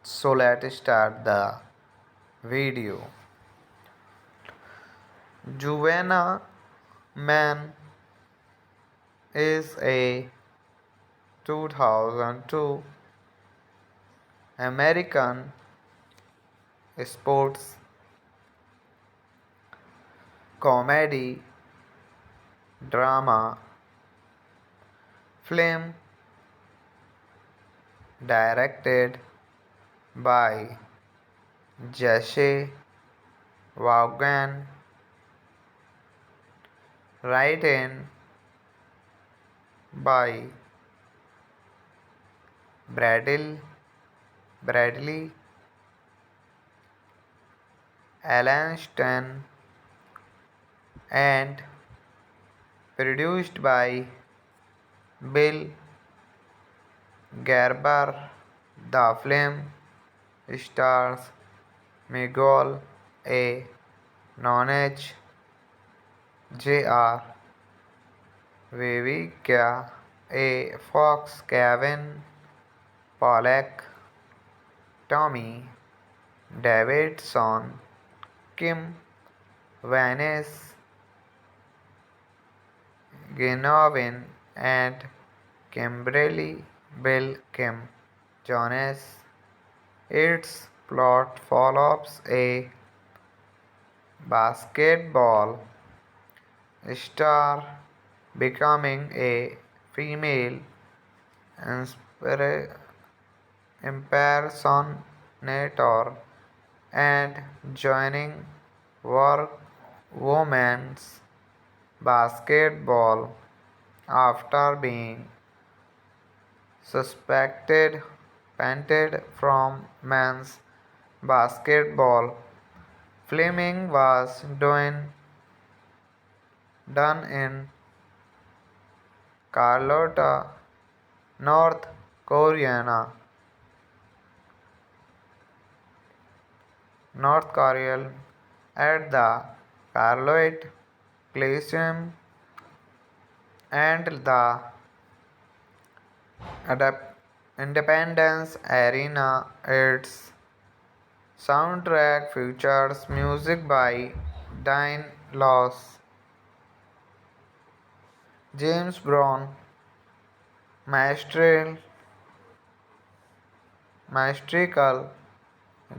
Speaker 1: So let's start the video. Juvenile Man is a 2002 American sports comedy drama film directed by Jesse Vaughan, written by Bradley Allenstein and produced by Bill Gerber. The film stars Miguel A. Nonage, J.R. Vivica A. Fox, Kevin Pollack, Tommy Davidson, Kim Vance, Genovin, and Kimberly Bill Kim Jones. Its plot follows a basketball star becoming a female impersonator and joining work women's basketball after being suspected painted from men's basketball. Filming was done in Carlotta, North Carolina, at the Carlotte Coliseum and the Independence Arena. Its soundtrack features music by Dean Laws, James Brown, Maestrical,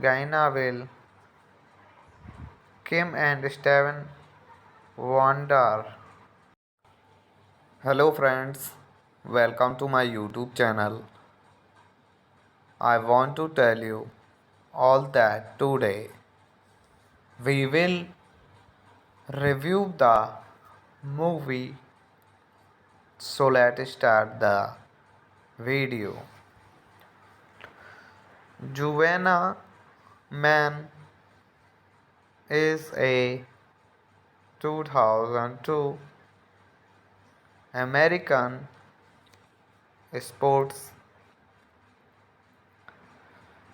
Speaker 1: Gaina Will, Kim and Steven Wonder. Hello friends, welcome to my YouTube channel. I want to tell you all that today We will review the movie, so let's start the video. Juvenna Man is a 2002 American sports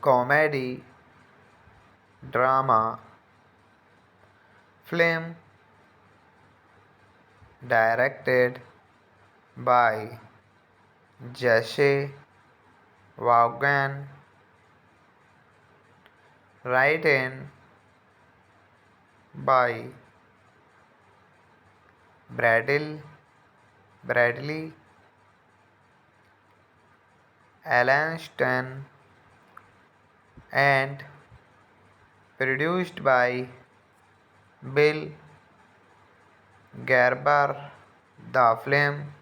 Speaker 1: comedy drama film directed by Jesse Vaughan, written by Bradley Alan Stan, and produced by Bill Gerber. The film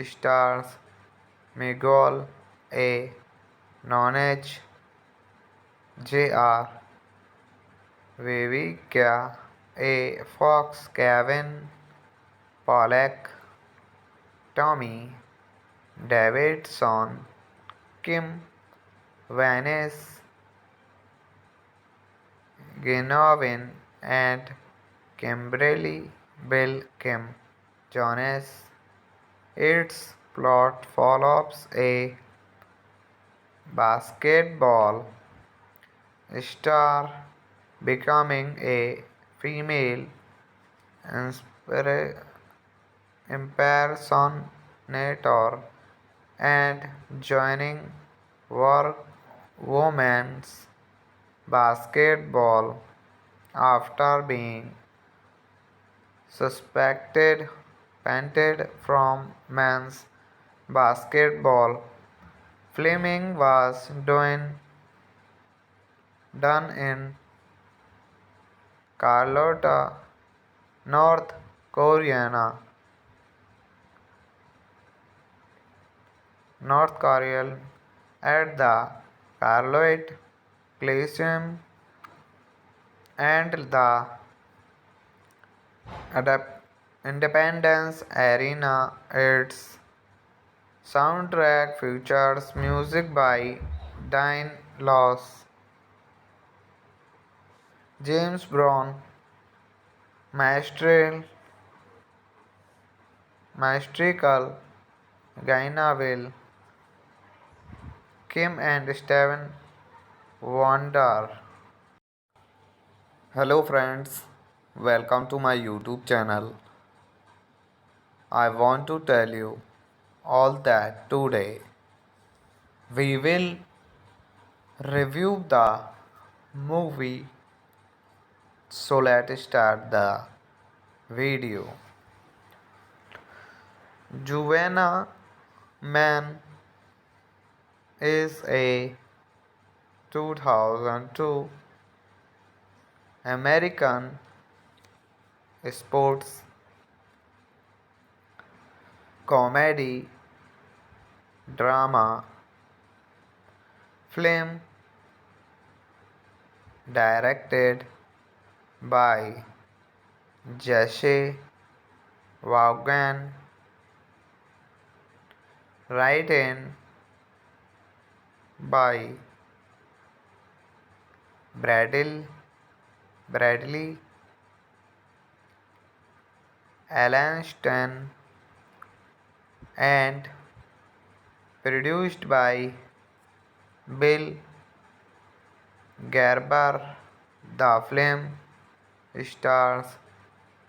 Speaker 1: stars Miguel A. Nonage, J.R. Vivica A. Fox, Kevin Pollak, Tommy Davidson, Kim Vance, Genovin, and Kimberly Bill Kim Jones. Its plot follows a basketball star becoming a female impersonator and joining work women's basketball after being suspected painted from men's basketball. Filming was done in Carlotta, North Carolina, at the Carlotte Coliseum and the Independence Arena. Its soundtrack features music by Dean Laws, James Brown, Maestrical, Gaina Will, Kim and Steven Wonder. Hello friends, welcome to my YouTube channel. I want to tell you all that today we will review the movie, so let's start the video. Juvenna Man is a 2002 American sports comedy drama film directed by Jesse Vaughan, written by Bradley Alan Stan, and produced by Bill Gerber. The film stars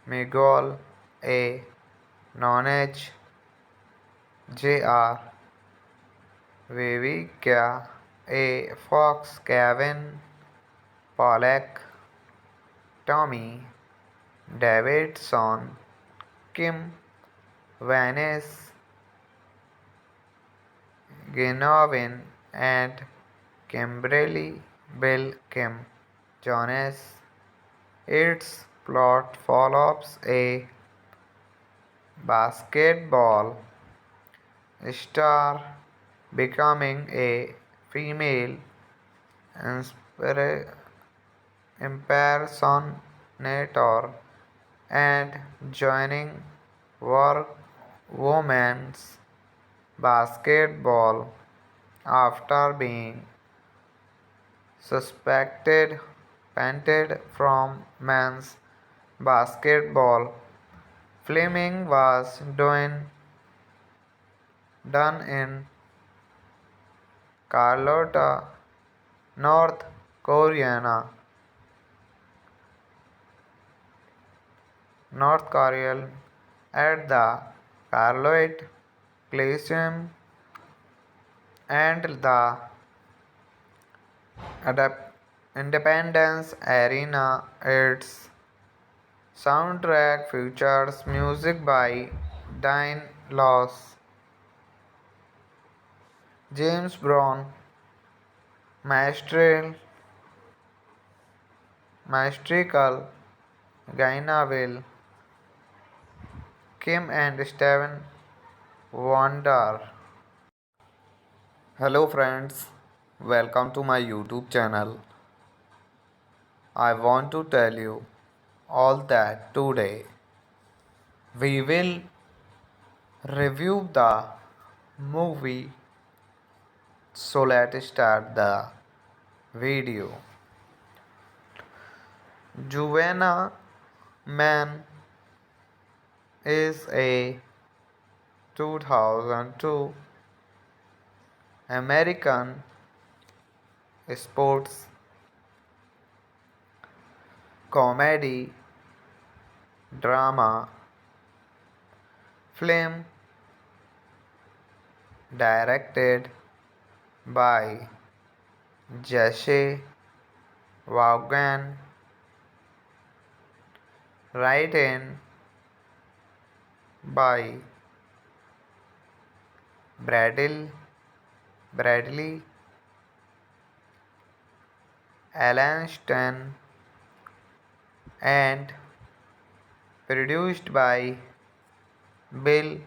Speaker 1: Miguel A. Nonage, J.R. Vivica A. Fox, Kevin Pollak, Tommy Davidson, Kim Vance, Genovin, and Kimberly Bill Kim Jones. Its plot follows a basketball star becoming a female impersonator and joining work women's basketball after being suspected painted from men's basketball. Filming was done in Carlotta, North Korea, North Korea at the Carlotte Coliseum and the Independence Arena. Its soundtrack features music by Dean Laws, James Brown, Maestrical, Gaina Will, Kim and Steven Wonder. Hello friends, welcome to my YouTube channel. I want to tell you all that today we will review the movie. So let's start the video. Juvenile Man is a 2002 American sports comedy drama film directed by Jesse Vaughan, written by Bradley Allanston and produced by Bill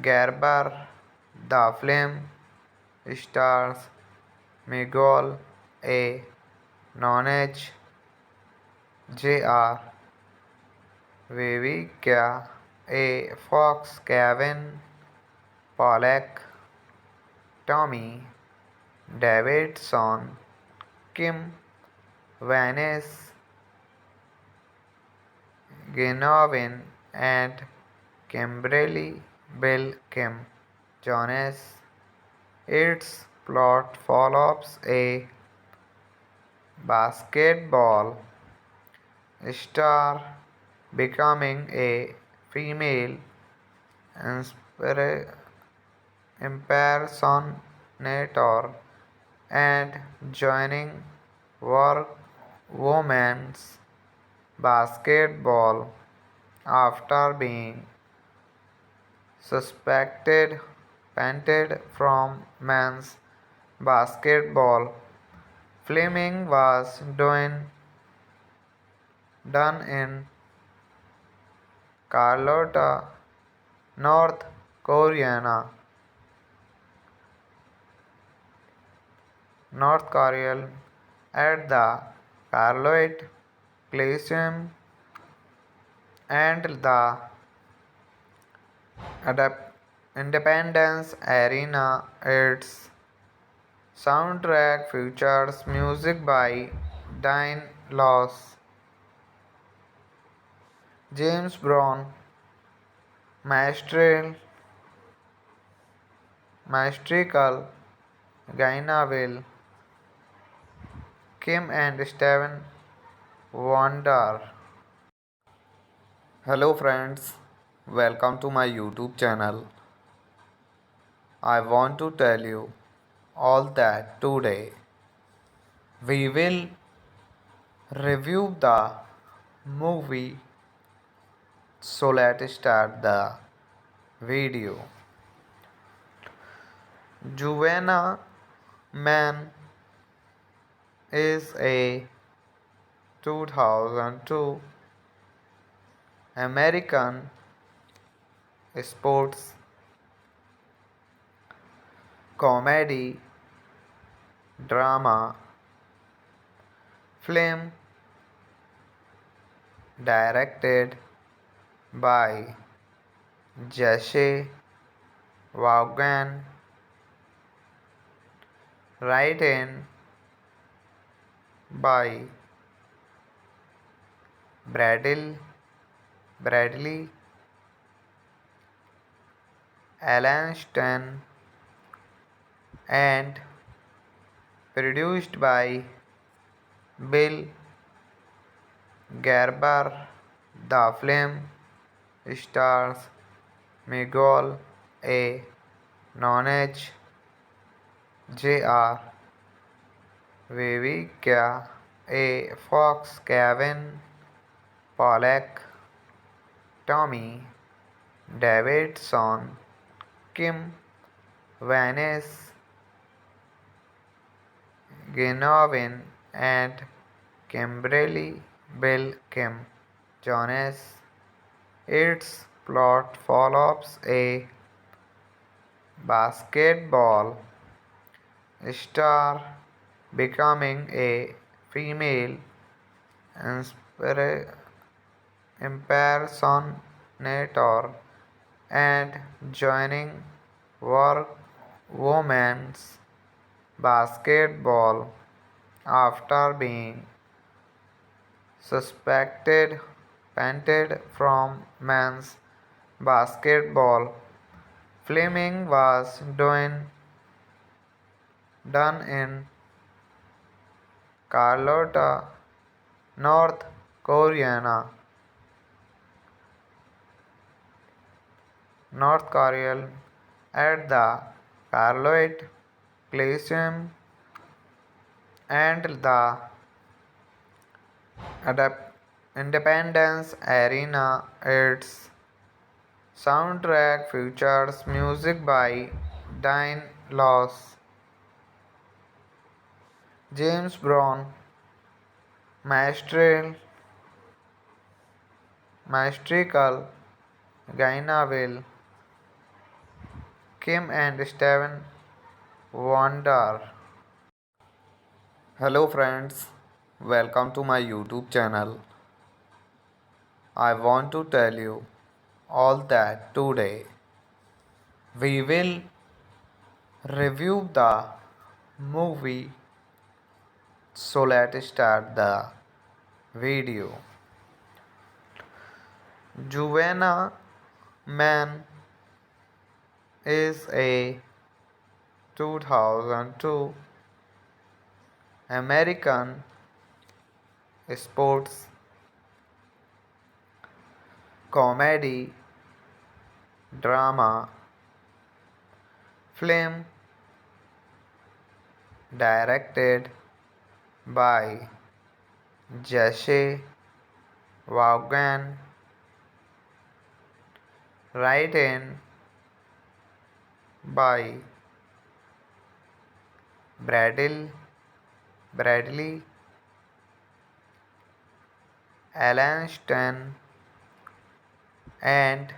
Speaker 1: Gerber. The film stars Miguel A. Nunez, J.R. Vivica A. Fox, Kevin Pollak, Tommy Davidson, Kim Vance, Genovin, and Kimberly Bill Kim Jones. Its plot follows a basketball star becoming a female impersonator and joining work women's basketball after being suspected painted from men's basketball. Filming was done in Carlotta, North Korea, at the Carlotte Coliseum and the Independence Arena. Its soundtrack features music by Dean Laws, James Brown, Maestrical, Gaina Will, Kim and Steven Wonder. Hello friends, welcome to my YouTube channel. I want to tell you all that today we will review the movie. So let's start the video. Juvenile Man is a 2002 American sports comedy drama Film directed by Jesse Vaughan, written by Bradley Allanston and produced by Bill Gerber. The film stars Miguel A. Nunez, J.R. Vivica A. Fox, Kevin Pollak, Tommy Davidson, Kim Vance, Genovin, and Kimberly Bill Kim Jones. Its plot follows a basketball star becoming a female impersonator and joining work women's basketball after being suspected painted from men's basketball. Filming was done in Carlotta, North Carolina, at the Carlotte Coliseum and the Independence Arena. Its soundtrack features music by Dean Laws, James Brown, Maestrical, Gaina Will, Kim and Steven Wonder. Hello friends, welcome to my YouTube channel. I want to tell you all that today we will review the movie. So let's start the video. Juvenile Man is a 2002 American sports comedy drama film directed by Jesse Vaughan, written by Bradley Allanston and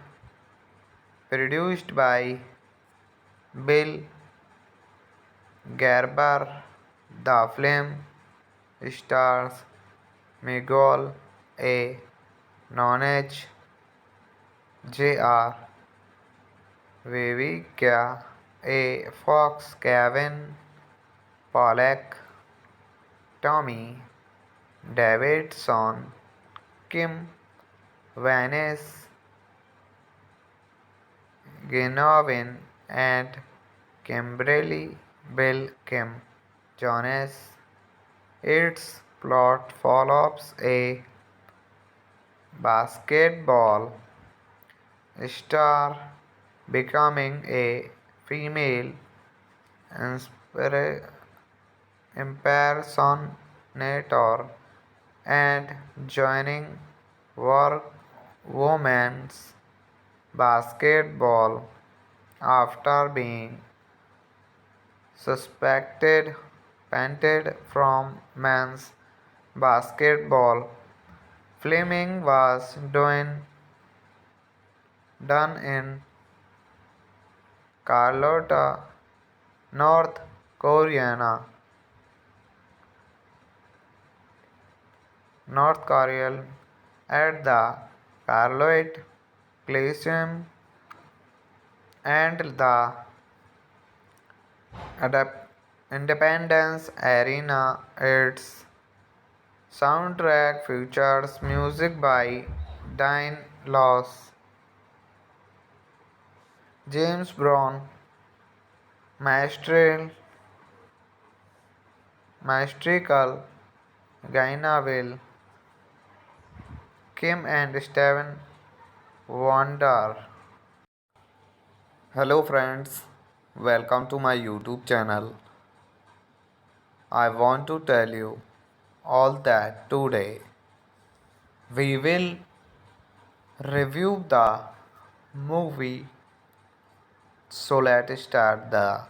Speaker 1: produced by Bill Gerber. The film stars Miguel A. Nunez, J.R. Vivica A. Fox, Kevin Pollak, Tommy Davidson, Kim Vance, Genovin, and Kimberly Bill Kim Jones. Its plot follows a basketball star becoming a female impersonator and joining work women's basketball after being suspected painted from men's basketball. Filming was done in Carlotta, North Carolina, North Korea at the Carloit Coliseum and the Independence Arena. Its soundtrack features music by Dean Laws, James Brown, Maestrical, Gaina Will, Kim and Steven Wonder. Hello friends, welcome to my YouTube channel. I want to tell you all that today we will review the movie. So let's start the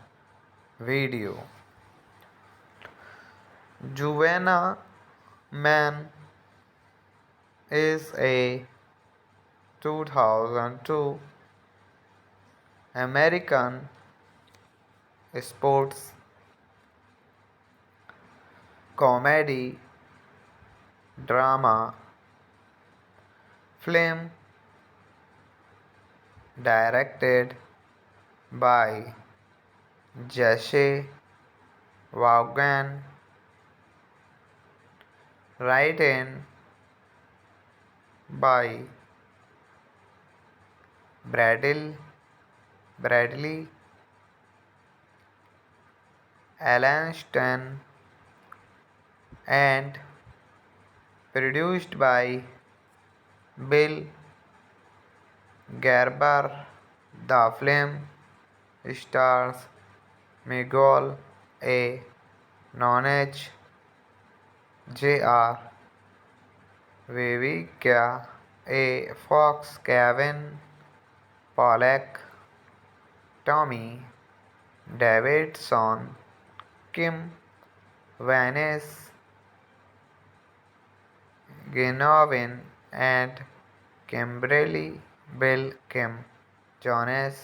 Speaker 1: video. Juvenile Man is a 2002 American sports comedy drama film directed by Jesse Vaughan, written by Bradley Alan Stan and produced by Bill Gerber. The film stars Miguel A. Nunez, J.R. Vivica A. Fox, Kevin Pollak, Tommy Davidson, Kim Vance, Genovin, and Kimberly Bill Kim Jones.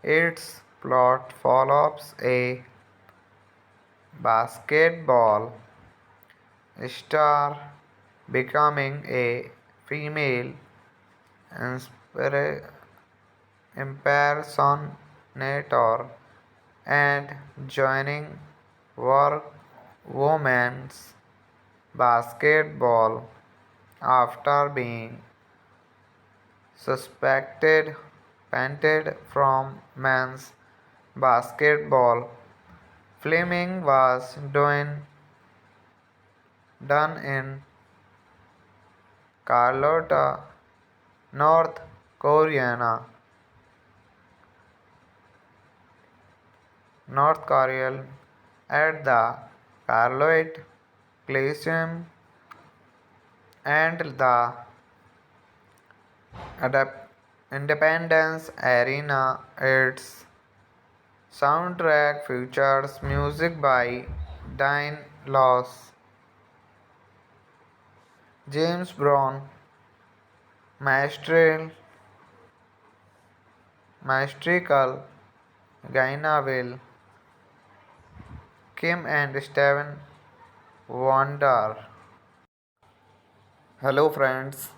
Speaker 1: Its plot follows a basketball star becoming a female impersonator and joining work women's basketball after being suspected painted from men's basketball. Filming was done in Carlotta, North Korea. North Korea at the Carloit Coliseum and the Independence Arena. Its soundtrack features music by Dean Laws, James Brown, Maestrical, Gaina Will, Kim and Steven Wonder. Hello friends,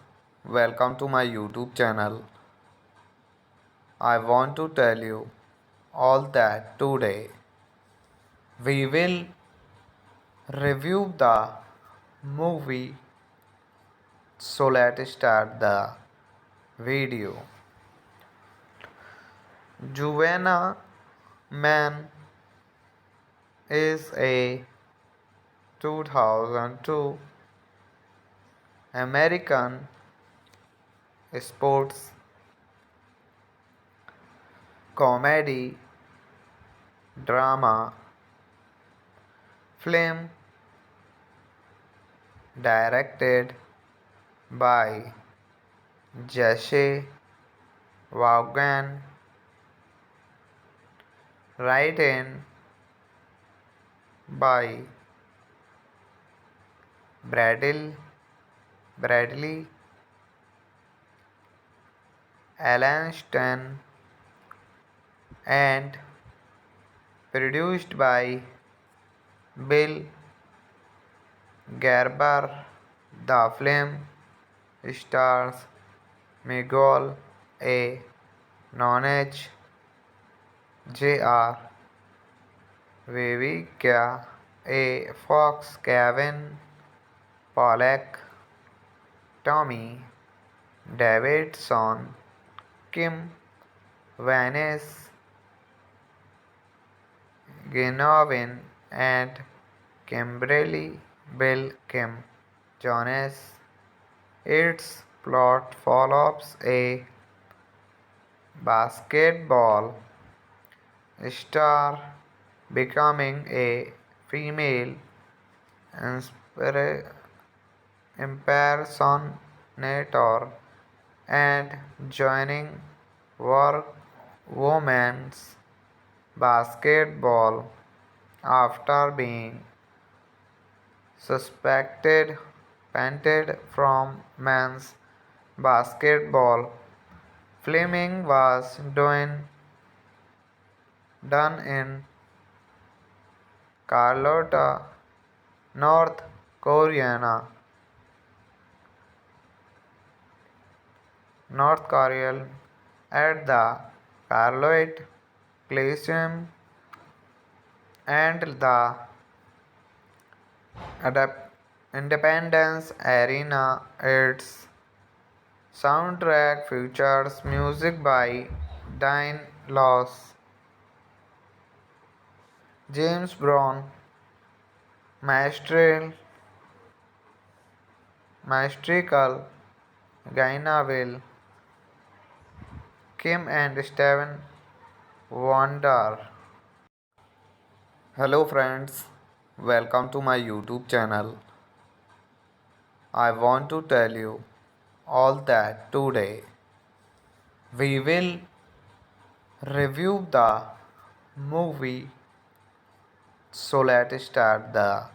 Speaker 1: welcome to my YouTube channel. I want to tell you all that today we will review the movie. So let's start the video. Juvenile Man is a 2002 American sports comedy drama film directed by Jesse Vaughan, written by Bradley Alan Stan and produced by Bill Gerber. The film stars Miguel A. Nunez, J.R. Vivica A. Fox, Kevin Pollak, Tommy Davidson, Kim Vance, Genovin, and Kimberly Bill Kim Jones. Its plot follows a basketball star becoming a female impersonator and joining work women's basketball after being suspected painted from men's basketball. Filming was done in Carlotta, North Korea, North Korea at the Carlotte Coliseum and the Independence Arena. Its soundtrack features music by Dean Laws, James Brown, Maestrical, Gaina Will, Kim and Steven Wonder. Hello friends, welcome to my YouTube channel. I want to tell you all that today we will review the movie. So let's start the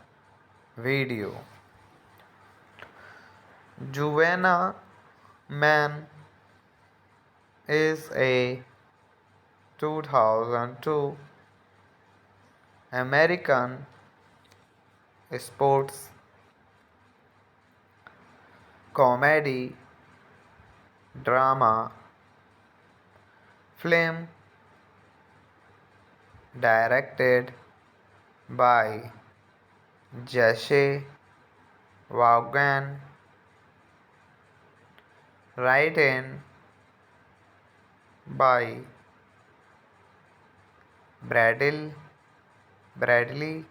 Speaker 1: video. Juvenile Man is a 2002 American sports comedy drama film directed by Jesse Vaughan, written by Bradley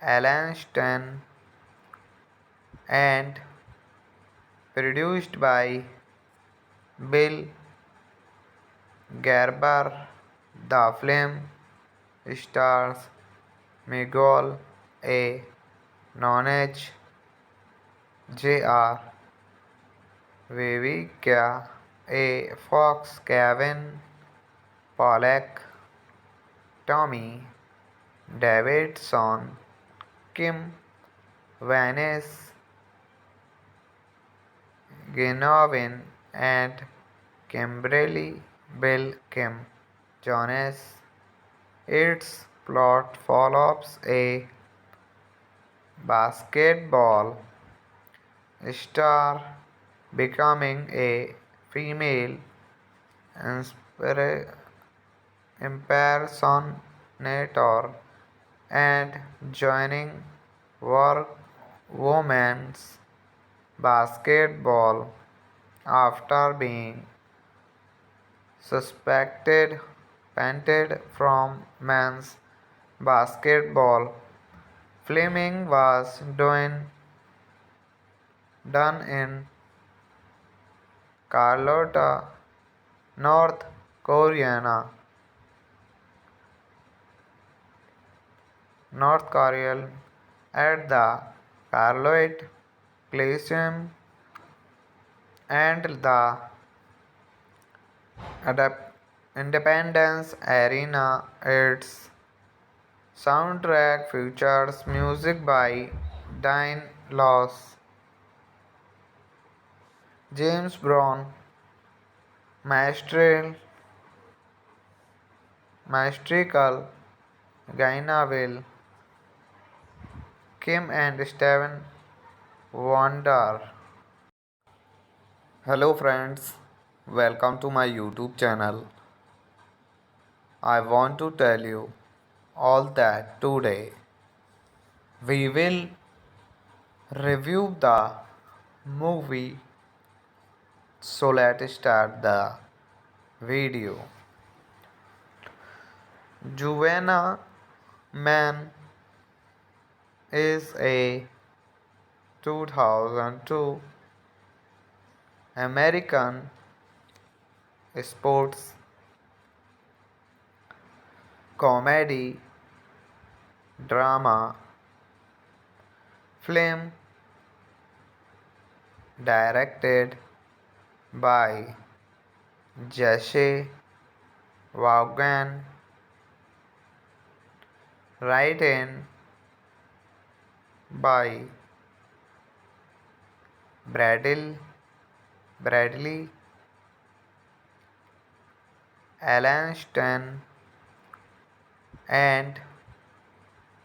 Speaker 1: Allen and produced by Bill Gerber. The film stars Miguel A. Nunez, J.R. Vivica A. Fox, Kevin Pollak, Tommy Davidson, Kim Vance, Genovin, and Kimberly Bill Kim Jones. Its plot follows a basketball star becoming a female impersonator and joining work women's basketball after being suspected painted from men's basketball. Filming was done in Carlotta, North Korea, at the Carlotte Coliseum and the Independence Arena. Its soundtrack features music by Dean Laws, James Brown, Maestrical, Gaina Will, Kim and Steven Wonder. Hello friends, welcome to my YouTube channel. I want to tell you all that today we will review the movie, so let's start the video. Juvenile Man is a 2002 American sports comedy drama film directed by Jesse Vaughan, written by Bradley Allanston, and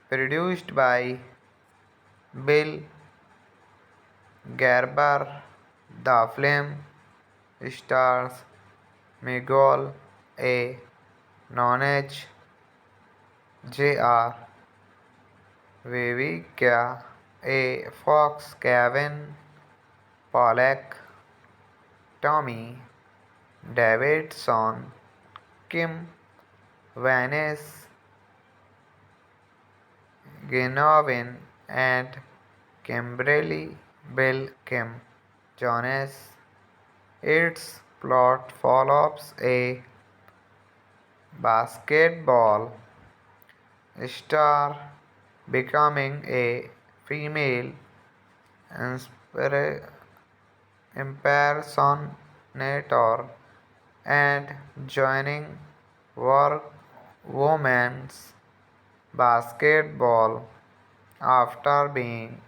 Speaker 1: produced by Bill Gerber. The film stars Miguel A. Nunez, J.R. Vivica A. Fox, Kevin Pollak, Tommy Davidson, Kim Vance, Genovin, and Kimberly Bill Kim Jones. Its plot follows a basketball star becoming a female impersonator and joining work women's basketball after being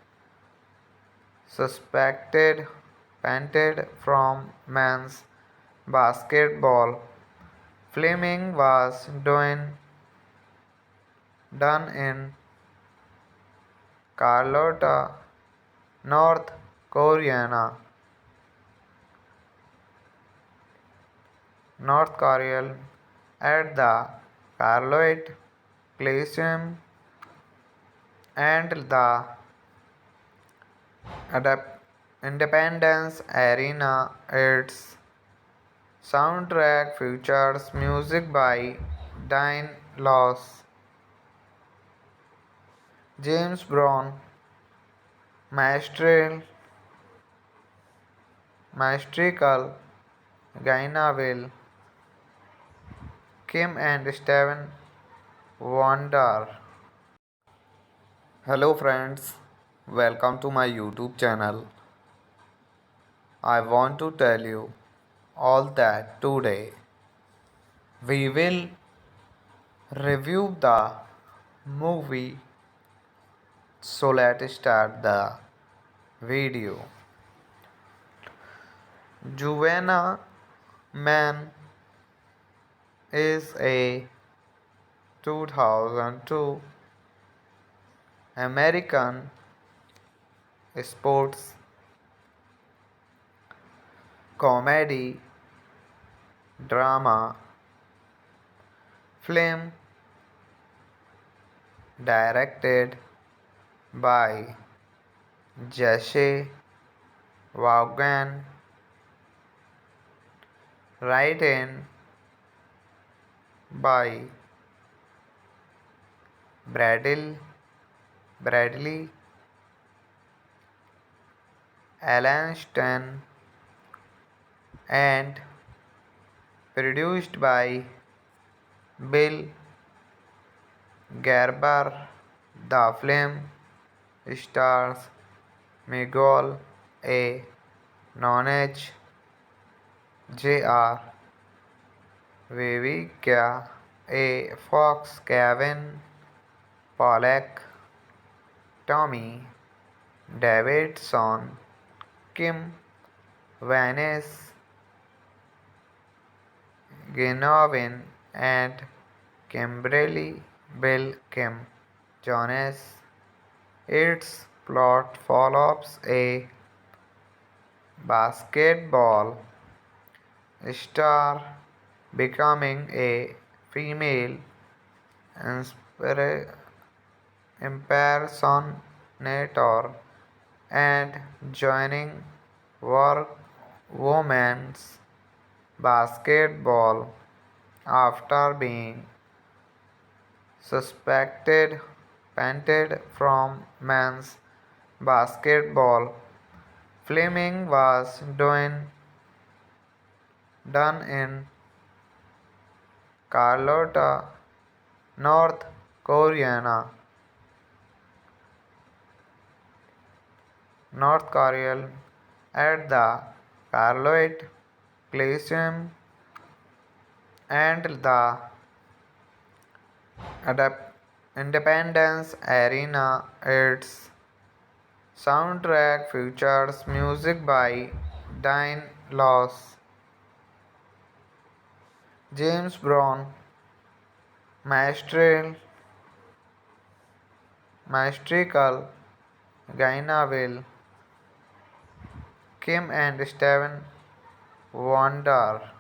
Speaker 1: suspected painted from men's basketball. Filming was done in Carlotta, North Carolina, at the Carlotte Coliseum and the Independence Arena. Its soundtrack features music by Dean Laws, James Brown, Maestrical, Gainaville, Kim and Steven Wonder. Hello friends, welcome to my YouTube channel. I want to tell you all that today we will review the movie, so let's start the video. Juvenile Man is a 2002 American sports comedy drama film directed by Jesse Vaughan, written by Bradley Allanston, and produced by Bill Gerber. The film stars Miguel A. Nunez, J.R. Vivica A. Fox, Kevin Pollak, Tommy Davidson, Kim Vance, Genovin, and Kimberly Bill Kim Jones. Its plot follows a basketball star becoming a female inspira- impersonator and joining work women's basketball after being suspected painted from men's basketball. Filming was done in Carlotta, North Korea, North Korea at the Carlotte Coliseum and the Independence Arena. Its soundtrack features music by Dean Laws, James Brown, Maestrical, Gaina Will, Kim and Steven Wonder.